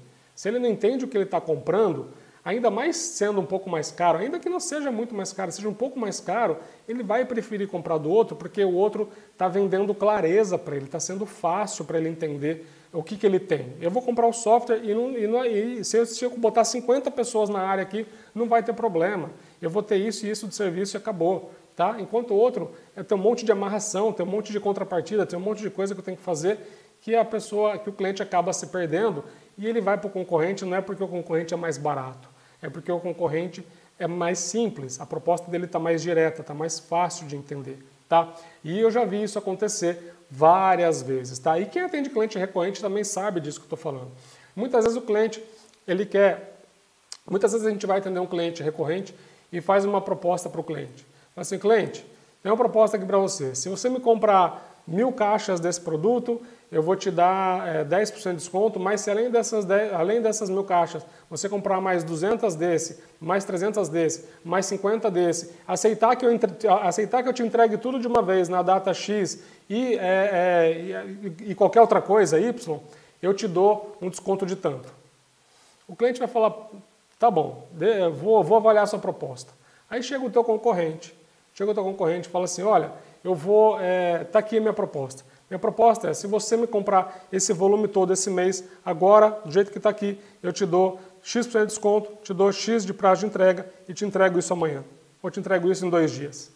o que ele está comprando, ainda mais sendo um pouco mais caro, ainda que não seja muito mais caro, seja um pouco mais caro, ele vai preferir comprar do outro porque o outro está vendendo clareza para ele, está sendo fácil para ele entender o que ele tem. Eu vou comprar o software e se eu botar 50 pessoas na área aqui, não vai ter problema. Eu vou ter isso e isso de serviço e acabou. Tá? Enquanto o outro tem um monte de amarração, tem um monte de contrapartida, tem um monte de coisa que eu tenho que fazer que o cliente acaba se perdendo e ele vai para o concorrente não é porque o concorrente é mais barato, é porque o concorrente é mais simples, a proposta dele está mais direta, está mais fácil de entender. Tá? E eu já vi isso acontecer várias vezes. Tá? E quem atende cliente recorrente também sabe disso que eu estou falando. Muitas vezes o cliente, muitas vezes a gente vai atender um cliente recorrente e faz uma proposta para o cliente. Assim, cliente, tem uma proposta aqui para você. Se você me comprar 1.000 caixas desse produto, eu vou te dar 10% de desconto, mas se além dessas 1.000 caixas, você comprar mais 200 desse, mais 300 desse, mais 50 desse, aceitar que eu te entregue tudo de uma vez na data X e qualquer outra coisa, Y, eu te dou um desconto de tanto. O cliente vai falar, tá bom, vou avaliar a sua proposta. Aí chega o teu concorrente. E fala assim, olha, tá aqui a minha proposta. Minha proposta é, se você me comprar esse volume todo esse mês, agora, do jeito que está aqui, eu te dou X% de desconto, te dou X de prazo de entrega e te entrego isso amanhã. Ou te entrego isso em 2 dias.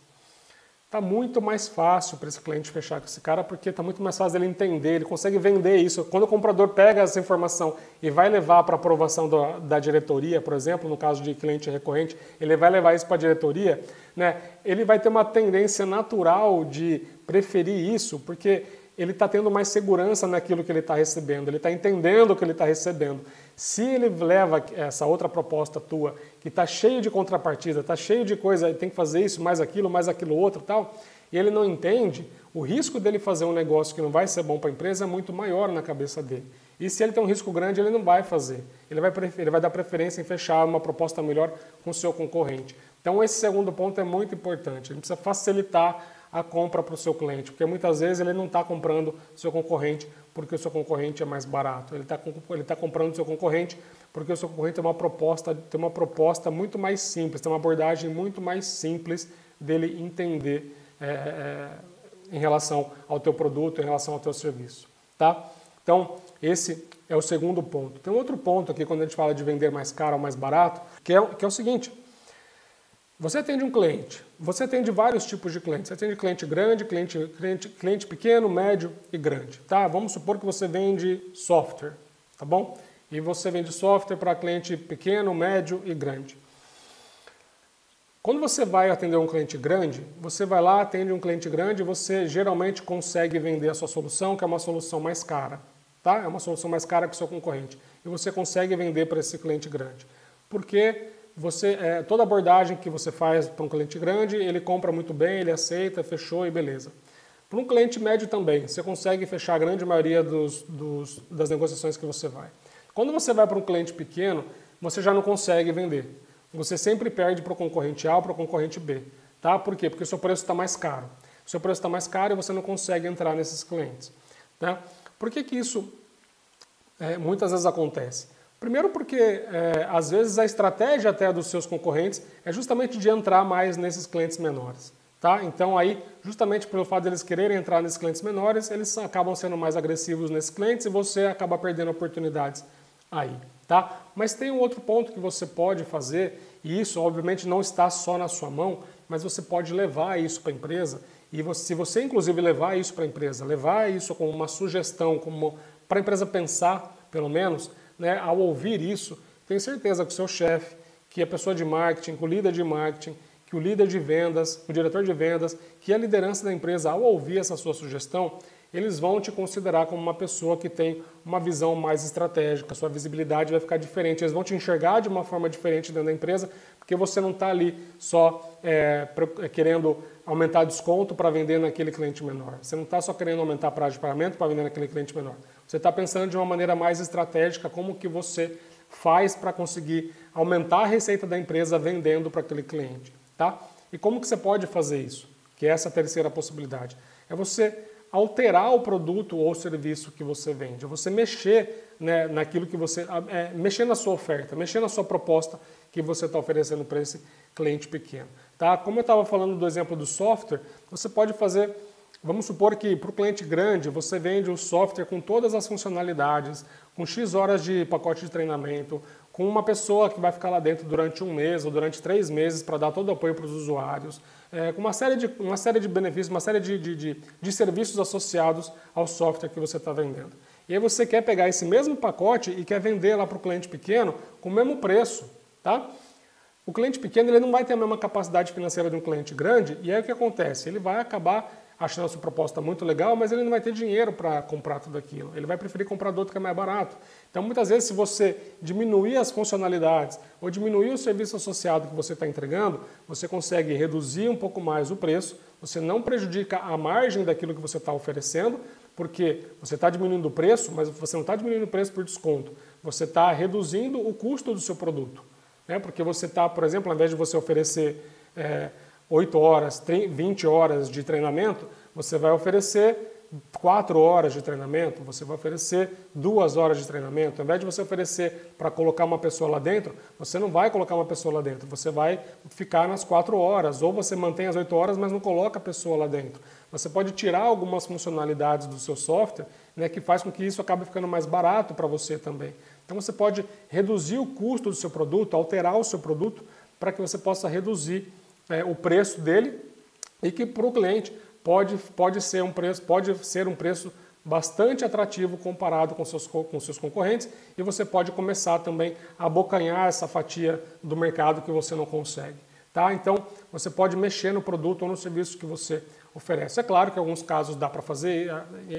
Está muito mais fácil para esse cliente fechar com esse cara, porque está muito mais fácil ele entender, ele consegue vender isso. Quando o comprador pega essa informação e vai levar para aprovação da diretoria, por exemplo, no caso de cliente recorrente, ele vai levar isso para a diretoria, né? Ele vai ter uma tendência natural de preferir isso, porque ele está tendo mais segurança naquilo que ele está recebendo, ele está entendendo o que ele está recebendo. Se ele leva essa outra proposta tua, que está cheio de contrapartida, está cheio de coisa, tem que fazer isso, mais aquilo outro e tal, e ele não entende, o risco dele fazer um negócio que não vai ser bom para a empresa é muito maior na cabeça dele. E se ele tem um risco grande, ele não vai fazer. Ele vai dar preferência em fechar uma proposta melhor com o seu concorrente. Então esse segundo ponto é muito importante, ele precisa facilitar a compra para o seu cliente, porque muitas vezes ele não está comprando o seu concorrente porque o seu concorrente é mais barato, ele está comprando o seu concorrente porque o seu concorrente tem uma proposta muito mais simples, tem uma abordagem muito mais simples dele entender em relação ao teu produto, em relação ao teu serviço. Tá? Então, esse é o segundo ponto. Tem um outro ponto aqui, quando a gente fala de vender mais caro ou mais barato, que é o seguinte: você atende um cliente, você atende vários tipos de clientes. Você atende cliente grande, cliente pequeno, médio e grande. Tá? Vamos supor que você vende software, tá bom? E você vende software para cliente pequeno, médio e grande. Quando você vai atender um cliente grande, você vai lá, atende um cliente grande e você geralmente consegue vender a sua solução, que é uma solução mais cara. Tá? É uma solução mais cara que o seu concorrente. E você consegue vender para esse cliente grande. Porque toda abordagem que você faz para um cliente grande, ele compra muito bem, ele aceita, fechou e beleza. Para um cliente médio também, você consegue fechar a grande maioria das negociações que você vai. Quando você vai para um cliente pequeno, você já não consegue vender. Você sempre perde para o concorrente A ou para o concorrente B. Tá? Por quê? Porque o seu preço está mais caro. O seu preço está mais caro e você não consegue entrar nesses clientes. Tá? Por que isso muitas vezes acontece? Primeiro porque, às vezes, a estratégia até dos seus concorrentes é justamente de entrar mais nesses clientes menores. Tá? Então, aí, justamente pelo fato de eles quererem entrar nesses clientes menores, eles acabam sendo mais agressivos nesses clientes e você acaba perdendo oportunidades aí. Tá? Mas tem um outro ponto que você pode fazer, e isso, obviamente, não está só na sua mão, mas você pode levar isso para a empresa, e se você, inclusive, levar isso para a empresa, levar isso como uma sugestão, como para a empresa pensar, pelo menos, né, ao ouvir isso, tenho certeza que o seu chefe, que a pessoa de marketing, que o líder de marketing, que o líder de vendas, o diretor de vendas, que a liderança da empresa, ao ouvir essa sua sugestão, eles vão te considerar como uma pessoa que tem uma visão mais estratégica, a sua visibilidade vai ficar diferente, eles vão te enxergar de uma forma diferente dentro da empresa, porque você não está ali só querendo aumentar desconto para vender naquele cliente menor, você não está só querendo aumentar a prazo de pagamento para vender naquele cliente menor, você está pensando de uma maneira mais estratégica como que você faz para conseguir aumentar a receita da empresa vendendo para aquele cliente. Tá? E como que você pode fazer isso? Que é essa terceira possibilidade. É você alterar o produto ou serviço que você vende. É você mexer, né, naquilo que você... mexer na sua oferta, mexer na sua proposta que você está oferecendo para esse cliente pequeno. Tá? Como eu estava falando do exemplo do software, você pode fazer... Vamos supor que para o cliente grande você vende o software com todas as funcionalidades, com X horas de pacote de treinamento, com uma pessoa que vai ficar lá dentro durante 1 mês ou durante 3 meses para dar todo o apoio para os usuários, com uma série de benefícios, uma série de serviços associados ao software que você está vendendo. E aí você quer pegar esse mesmo pacote e quer vender lá para o cliente pequeno com o mesmo preço. Tá? O cliente pequeno ele não vai ter a mesma capacidade financeira de um cliente grande e aí o que acontece? Ele vai acabar achando a sua proposta muito legal, mas ele não vai ter dinheiro para comprar tudo aquilo. Ele vai preferir comprar do outro que é mais barato. Então, muitas vezes, se você diminuir as funcionalidades ou diminuir o serviço associado que você está entregando, você consegue reduzir um pouco mais o preço, você não prejudica a margem daquilo que você está oferecendo, porque você está diminuindo o preço, mas você não está diminuindo o preço por desconto. Você está reduzindo o custo do seu produto. Né? Porque você está, por exemplo, ao invés de você oferecer 8 horas, 20 horas de treinamento, você vai oferecer 4 horas de treinamento, você vai oferecer 2 horas de treinamento. Ao invés de você oferecer para colocar uma pessoa lá dentro, você não vai colocar uma pessoa lá dentro, você vai ficar nas 4 horas, ou você mantém as 8 horas, mas não coloca a pessoa lá dentro. Você pode tirar algumas funcionalidades do seu software, né, que faz com que isso acabe ficando mais barato para você também. Então você pode reduzir o custo do seu produto, alterar o seu produto, para que você possa reduzir o preço dele e que para o cliente pode ser um preço bastante atrativo comparado com seus concorrentes e você pode começar também a abocanhar essa fatia do mercado que você não consegue. Tá? Então, você pode mexer no produto ou no serviço que você oferece. É claro que em alguns casos dá para fazer,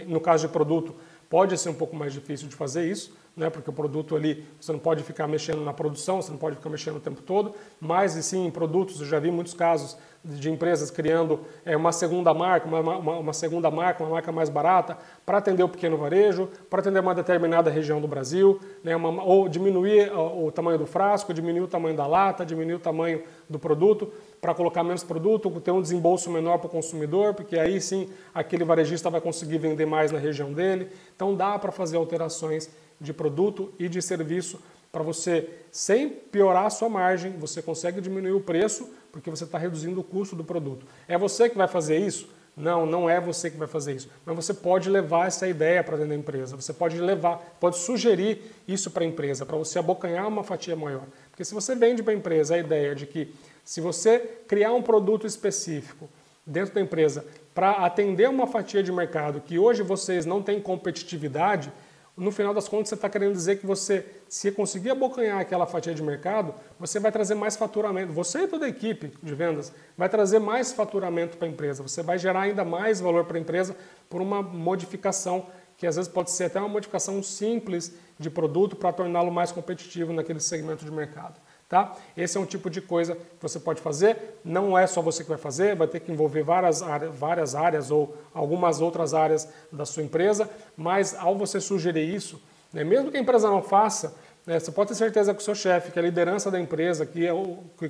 no caso de produto pode ser um pouco mais difícil de fazer isso, né? Porque o produto ali, você não pode ficar mexendo na produção, você não pode ficar mexendo o tempo todo, mas e sim em produtos, eu já vi muitos casos de empresas criando uma segunda marca, uma marca mais barata, para atender o pequeno varejo, para atender uma determinada região do Brasil, né? Ou diminuir o tamanho do frasco, diminuir o tamanho da lata, diminuir o tamanho do produto, para colocar menos produto, ter um desembolso menor para o consumidor, porque aí sim aquele varejista vai conseguir vender mais na região dele. Então dá para fazer alterações de produto e de serviço para você, sem piorar a sua margem, você consegue diminuir o preço porque você está reduzindo o custo do produto. É você que vai fazer isso? Não, não é você que vai fazer isso. Mas você pode levar essa ideia para dentro da empresa, você pode sugerir isso para a empresa, para você abocanhar uma fatia maior. Porque se você vende para a empresa a ideia de que se você criar um produto específico dentro da empresa para atender uma fatia de mercado que hoje vocês não têm competitividade, no final das contas você está querendo dizer que você, se conseguir abocanhar aquela fatia de mercado, você vai trazer mais faturamento. Você e toda a equipe de vendas vai trazer mais faturamento para a empresa. Você vai gerar ainda mais valor para a empresa por uma modificação que às vezes pode ser até uma modificação simples de produto para torná-lo mais competitivo naquele segmento de mercado. Tá? Esse é um tipo de coisa que você pode fazer, não é só você que vai fazer, vai ter que envolver várias áreas ou algumas outras áreas da sua empresa, mas ao você sugerir isso, né, mesmo que a empresa não faça, né, você pode ter certeza que o seu chefe, que é a liderança da empresa, que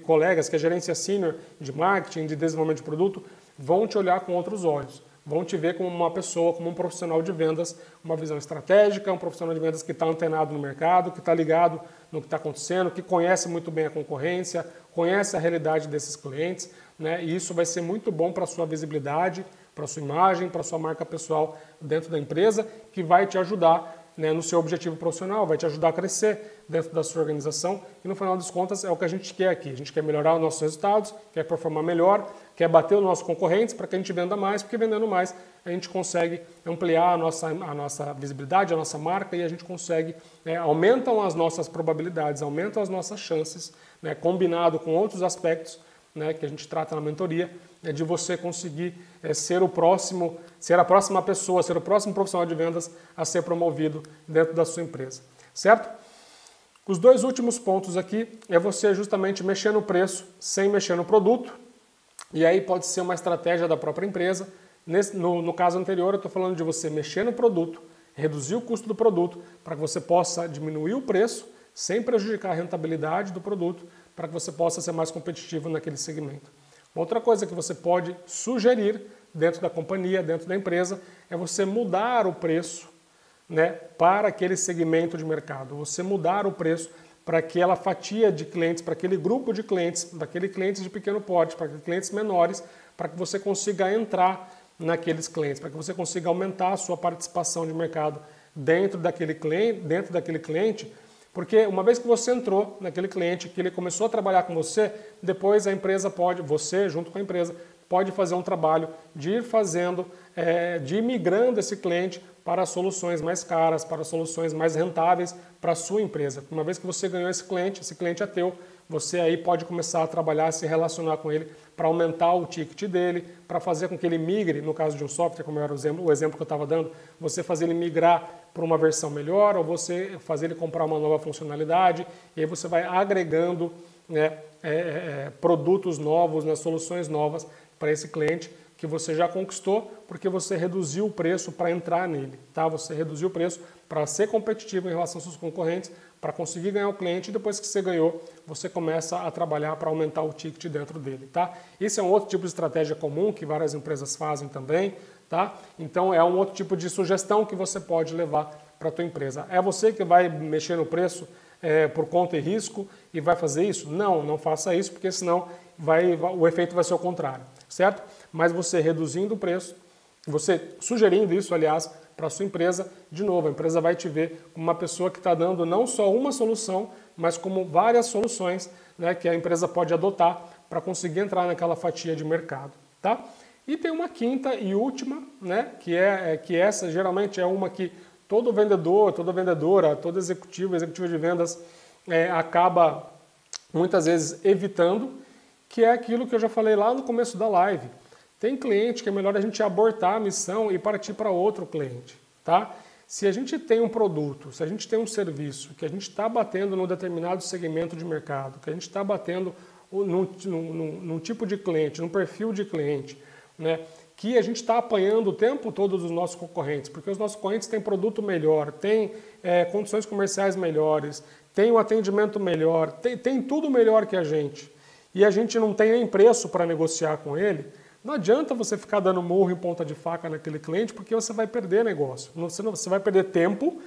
colegas, que é a gerência sênior de marketing, de desenvolvimento de produto, vão te olhar com outros olhos. Vão te ver como uma pessoa, como um profissional de vendas, uma visão estratégica, um profissional de vendas que está antenado no mercado, que está ligado no que está acontecendo, que conhece muito bem a concorrência, conhece a realidade desses clientes, né? E isso vai ser muito bom para a sua visibilidade, para a sua imagem, para a sua marca pessoal dentro da empresa, que vai te ajudar, né, no seu objetivo profissional, vai te ajudar a crescer dentro da sua organização e no final das contas é o que a gente quer aqui. A gente quer melhorar os nossos resultados, quer performar melhor, quer bater os nossos concorrentes para que a gente venda mais, porque vendendo mais a gente consegue ampliar a nossa visibilidade, a nossa marca e a gente consegue, né, aumentam as nossas probabilidades, aumentam as nossas chances, né, combinado com outros aspectos, né, que a gente trata na mentoria, de você conseguir ser a próxima pessoa, ser o próximo profissional de vendas a ser promovido dentro da sua empresa, certo? Os dois últimos pontos aqui é você justamente mexer no preço sem mexer no produto, e aí pode ser uma estratégia da própria empresa. No caso anterior eu estou falando de você mexer no produto, reduzir o custo do produto para que você possa diminuir o preço sem prejudicar a rentabilidade do produto, para que você possa ser mais competitivo naquele segmento. Outra coisa que você pode sugerir dentro da companhia, dentro da empresa, é você mudar o preço, né, para aquele segmento de mercado. Você mudar o preço para aquela fatia de clientes, para aquele grupo de clientes, daquele clientes de pequeno porte, para aqueles clientes menores, para que você consiga entrar naqueles clientes, para que você consiga aumentar a sua participação de mercado dentro daquele cliente, porque uma vez que você entrou naquele cliente, que ele começou a trabalhar com você, depois a empresa pode, você junto com a empresa, pode fazer um trabalho de ir fazendo, de ir migrando esse cliente para soluções mais caras, para soluções mais rentáveis para a sua empresa. Uma vez que você ganhou esse cliente é teu, você aí pode começar a trabalhar, se relacionar com ele para aumentar o ticket dele, para fazer com que ele migre, no caso de um software, como era o exemplo que eu estava dando, você fazer ele migrar para uma versão melhor ou você fazer ele comprar uma nova funcionalidade e aí você vai agregando, né, produtos novos, né, soluções novas para esse cliente que você já conquistou porque você reduziu o preço para entrar nele, tá? Você reduziu o preço para ser competitivo em relação aos seus concorrentes, para conseguir ganhar o cliente e depois que você ganhou, você começa a trabalhar para aumentar o ticket dentro dele, tá? Esse é um outro tipo de estratégia comum que várias empresas fazem também, tá? Então é um outro tipo de sugestão que você pode levar para a tua empresa. É você que vai mexer no preço por conta e risco e vai fazer isso? Não, não faça isso, porque senão o efeito vai ser o contrário, certo? Mas você reduzindo o preço, você sugerindo isso, aliás, para a sua empresa, de novo, a empresa vai te ver como uma pessoa que está dando não só uma solução, mas como várias soluções, né, que a empresa pode adotar para conseguir entrar naquela fatia de mercado, tá? E tem uma quinta e última, né, que essa geralmente é uma que todo vendedor, toda vendedora, todo executivo de vendas acaba muitas vezes evitando, que é aquilo que eu já falei lá no começo da live. Tem cliente que é melhor a gente abortar a missão e partir para outro cliente, tá? Se a gente tem um produto, se a gente tem um serviço, que a gente está batendo num determinado segmento de mercado, que a gente está batendo num tipo de cliente, num perfil de cliente, né, que a gente está apanhando o tempo todo dos nossos concorrentes, porque os nossos concorrentes têm produto melhor, têm condições comerciais melhores, têm um atendimento melhor, tem tudo melhor que a gente, e a gente não tem nem preço para negociar com ele. Não adianta você ficar dando murro em ponta de faca naquele cliente, porque você vai perder negócio. Você vai perder tempo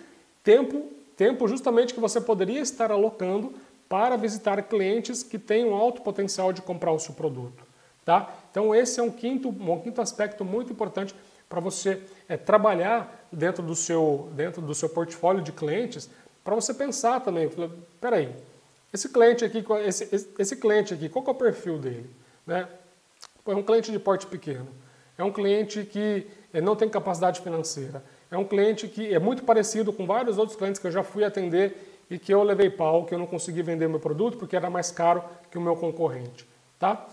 justamente que você poderia estar alocando para visitar clientes que têm um alto potencial de comprar o seu produto, tá? Então esse é um quinto aspecto muito importante para você trabalhar dentro do seu portfólio de clientes, para você pensar também, peraí, esse cliente aqui, qual que é o perfil dele, né? É um cliente de porte pequeno, é um cliente que não tem capacidade financeira, é um cliente que é muito parecido com vários outros clientes que eu já fui atender e que eu levei pau, que eu não consegui vender meu produto porque era mais caro que o meu concorrente, tá?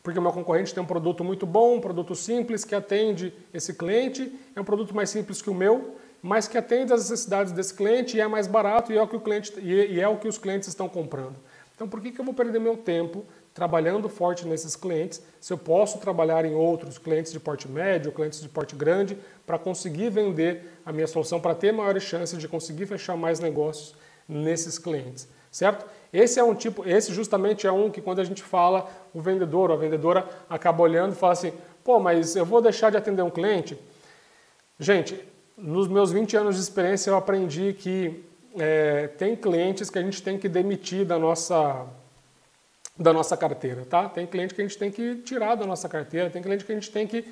Porque o meu concorrente tem um produto muito bom, um produto simples que atende esse cliente, é um produto mais simples que o meu mas que atende às necessidades desse cliente e é mais barato e é o que o cliente e é o que os clientes estão comprando. Então, por que eu vou perder meu tempo trabalhando forte nesses clientes, se eu posso trabalhar em outros clientes de porte médio, clientes de porte grande, para conseguir vender a minha solução, para ter maiores chances de conseguir fechar mais negócios nesses clientes, certo? Esse justamente é um que quando a gente fala, o vendedor ou a vendedora acaba olhando e fala assim, pô, mas eu vou deixar de atender um cliente? Gente, nos meus 20 anos de experiência eu aprendi que tem clientes que a gente tem que demitir da nossa carteira, tá? Tem cliente que a gente tem que tirar da nossa carteira, tem cliente que a gente tem que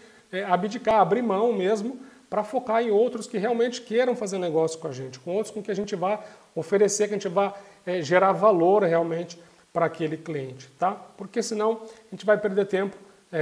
abdicar, abrir mão mesmo, para focar em outros que realmente queiram fazer negócio com a gente, com outros com que a gente vai oferecer, que a gente vai gerar valor realmente para aquele cliente, tá? Porque senão a gente vai perder tempo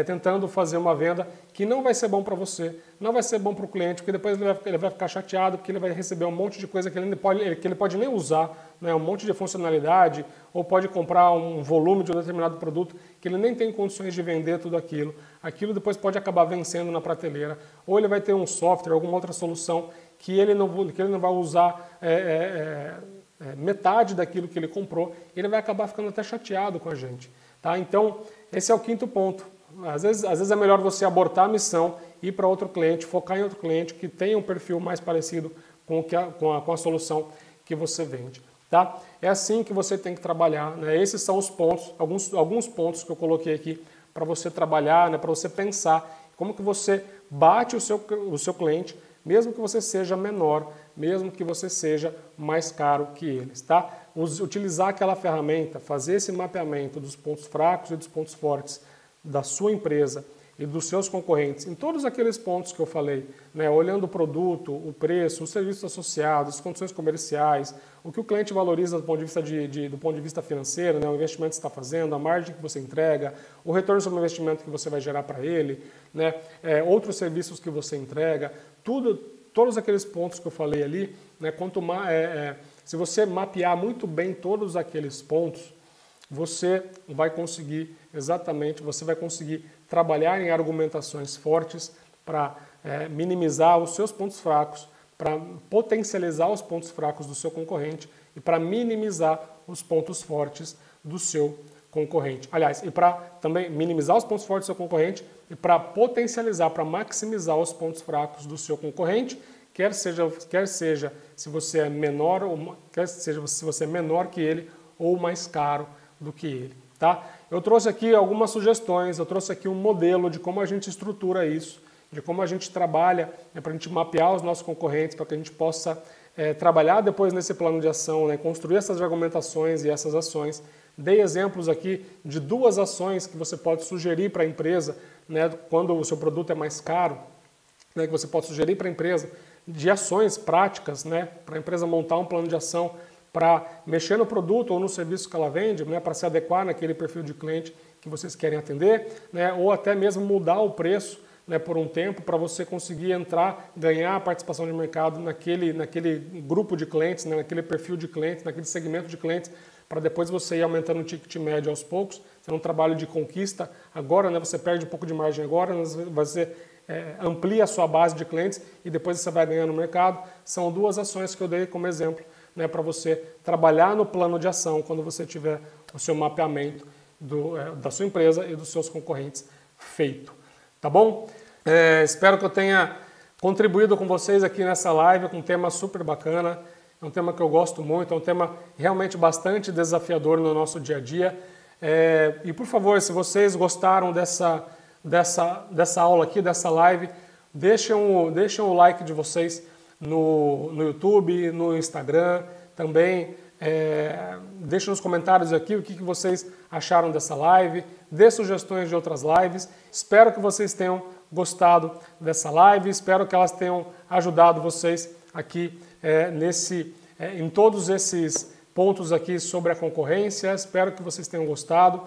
tentando fazer uma venda que não vai ser bom para você, não vai ser bom para o cliente, porque depois ele vai ficar chateado, porque ele vai receber um monte de coisa que ele pode nem usar, né, um monte de funcionalidade, ou pode comprar um volume de um determinado produto que ele nem tem condições de vender tudo aquilo. Aquilo depois pode acabar vencendo na prateleira, ou ele vai ter um software, alguma outra solução que ele não vai usar metade daquilo que ele comprou, ele vai acabar ficando até chateado com a gente. Tá? Então, esse é o quinto ponto. Às vezes é melhor você abortar a missão, ir para outro cliente, focar em outro cliente que tenha um perfil mais parecido com a solução que você vende. Tá? É assim que você tem que trabalhar. Né? Esses são os pontos, alguns pontos que eu coloquei aqui para você trabalhar, né? Para você pensar como que você bate o seu cliente, mesmo que você seja menor, mesmo que você seja mais caro que eles. Tá? Utilizar aquela ferramenta, fazer esse mapeamento dos pontos fracos e dos pontos fortes da sua empresa e dos seus concorrentes, em todos aqueles pontos que eu falei, né, olhando o produto, o preço, os serviços associados, as condições comerciais, o que o cliente valoriza do ponto de vista, do ponto de vista financeiro, né, o investimento que você está fazendo, a margem que você entrega, o retorno sobre o investimento que você vai gerar para ele, né, outros serviços que você entrega, todos aqueles pontos que eu falei ali, né, se você mapear muito bem todos aqueles pontos, você vai conseguir trabalhar em argumentações fortes para minimizar os seus pontos fracos, para potencializar os pontos fracos do seu concorrente e para minimizar os pontos fortes do seu concorrente. Aliás, e para também minimizar os pontos fortes do seu concorrente e para potencializar, para maximizar os pontos fracos do seu concorrente, quer seja se você é menor que ele ou mais caro do que ele, tá? Eu trouxe aqui algumas sugestões, eu trouxe aqui um modelo de como a gente estrutura isso, de como a gente trabalha, né, para a gente mapear os nossos concorrentes, para que a gente possa trabalhar depois nesse plano de ação, né, construir essas argumentações e essas ações. Dei exemplos aqui de 2 ações que você pode sugerir para a empresa, né, quando o seu produto é mais caro, né, que você pode sugerir para a empresa, de ações práticas, né, para a empresa montar um plano de ação para mexer no produto ou no serviço que ela vende, né, para se adequar naquele perfil de cliente que vocês querem atender, né, ou até mesmo mudar o preço, né, por um tempo para você conseguir entrar, ganhar a participação de mercado naquele grupo de clientes, né, naquele perfil de clientes, naquele segmento de clientes, para depois você ir aumentando o ticket médio aos poucos. É um trabalho de conquista agora, né, você perde um pouco de margem agora, você amplia a sua base de clientes e depois você vai ganhando no mercado. São 2 ações que eu dei como exemplo, né, para você trabalhar no plano de ação quando você tiver o seu mapeamento da sua empresa e dos seus concorrentes feito. Tá bom? Espero que eu tenha contribuído com vocês aqui nessa live com um tema super bacana. É um tema que eu gosto muito, é um tema realmente bastante desafiador no nosso dia a dia. E por favor, se vocês gostaram dessa aula aqui, dessa live, deixem o like de vocês no YouTube, no Instagram, também deixem nos comentários aqui o que vocês acharam dessa live, dê sugestões de outras lives. Espero que vocês tenham gostado dessa live, espero que elas tenham ajudado vocês aqui em todos esses pontos aqui sobre a concorrência. Espero que vocês tenham gostado.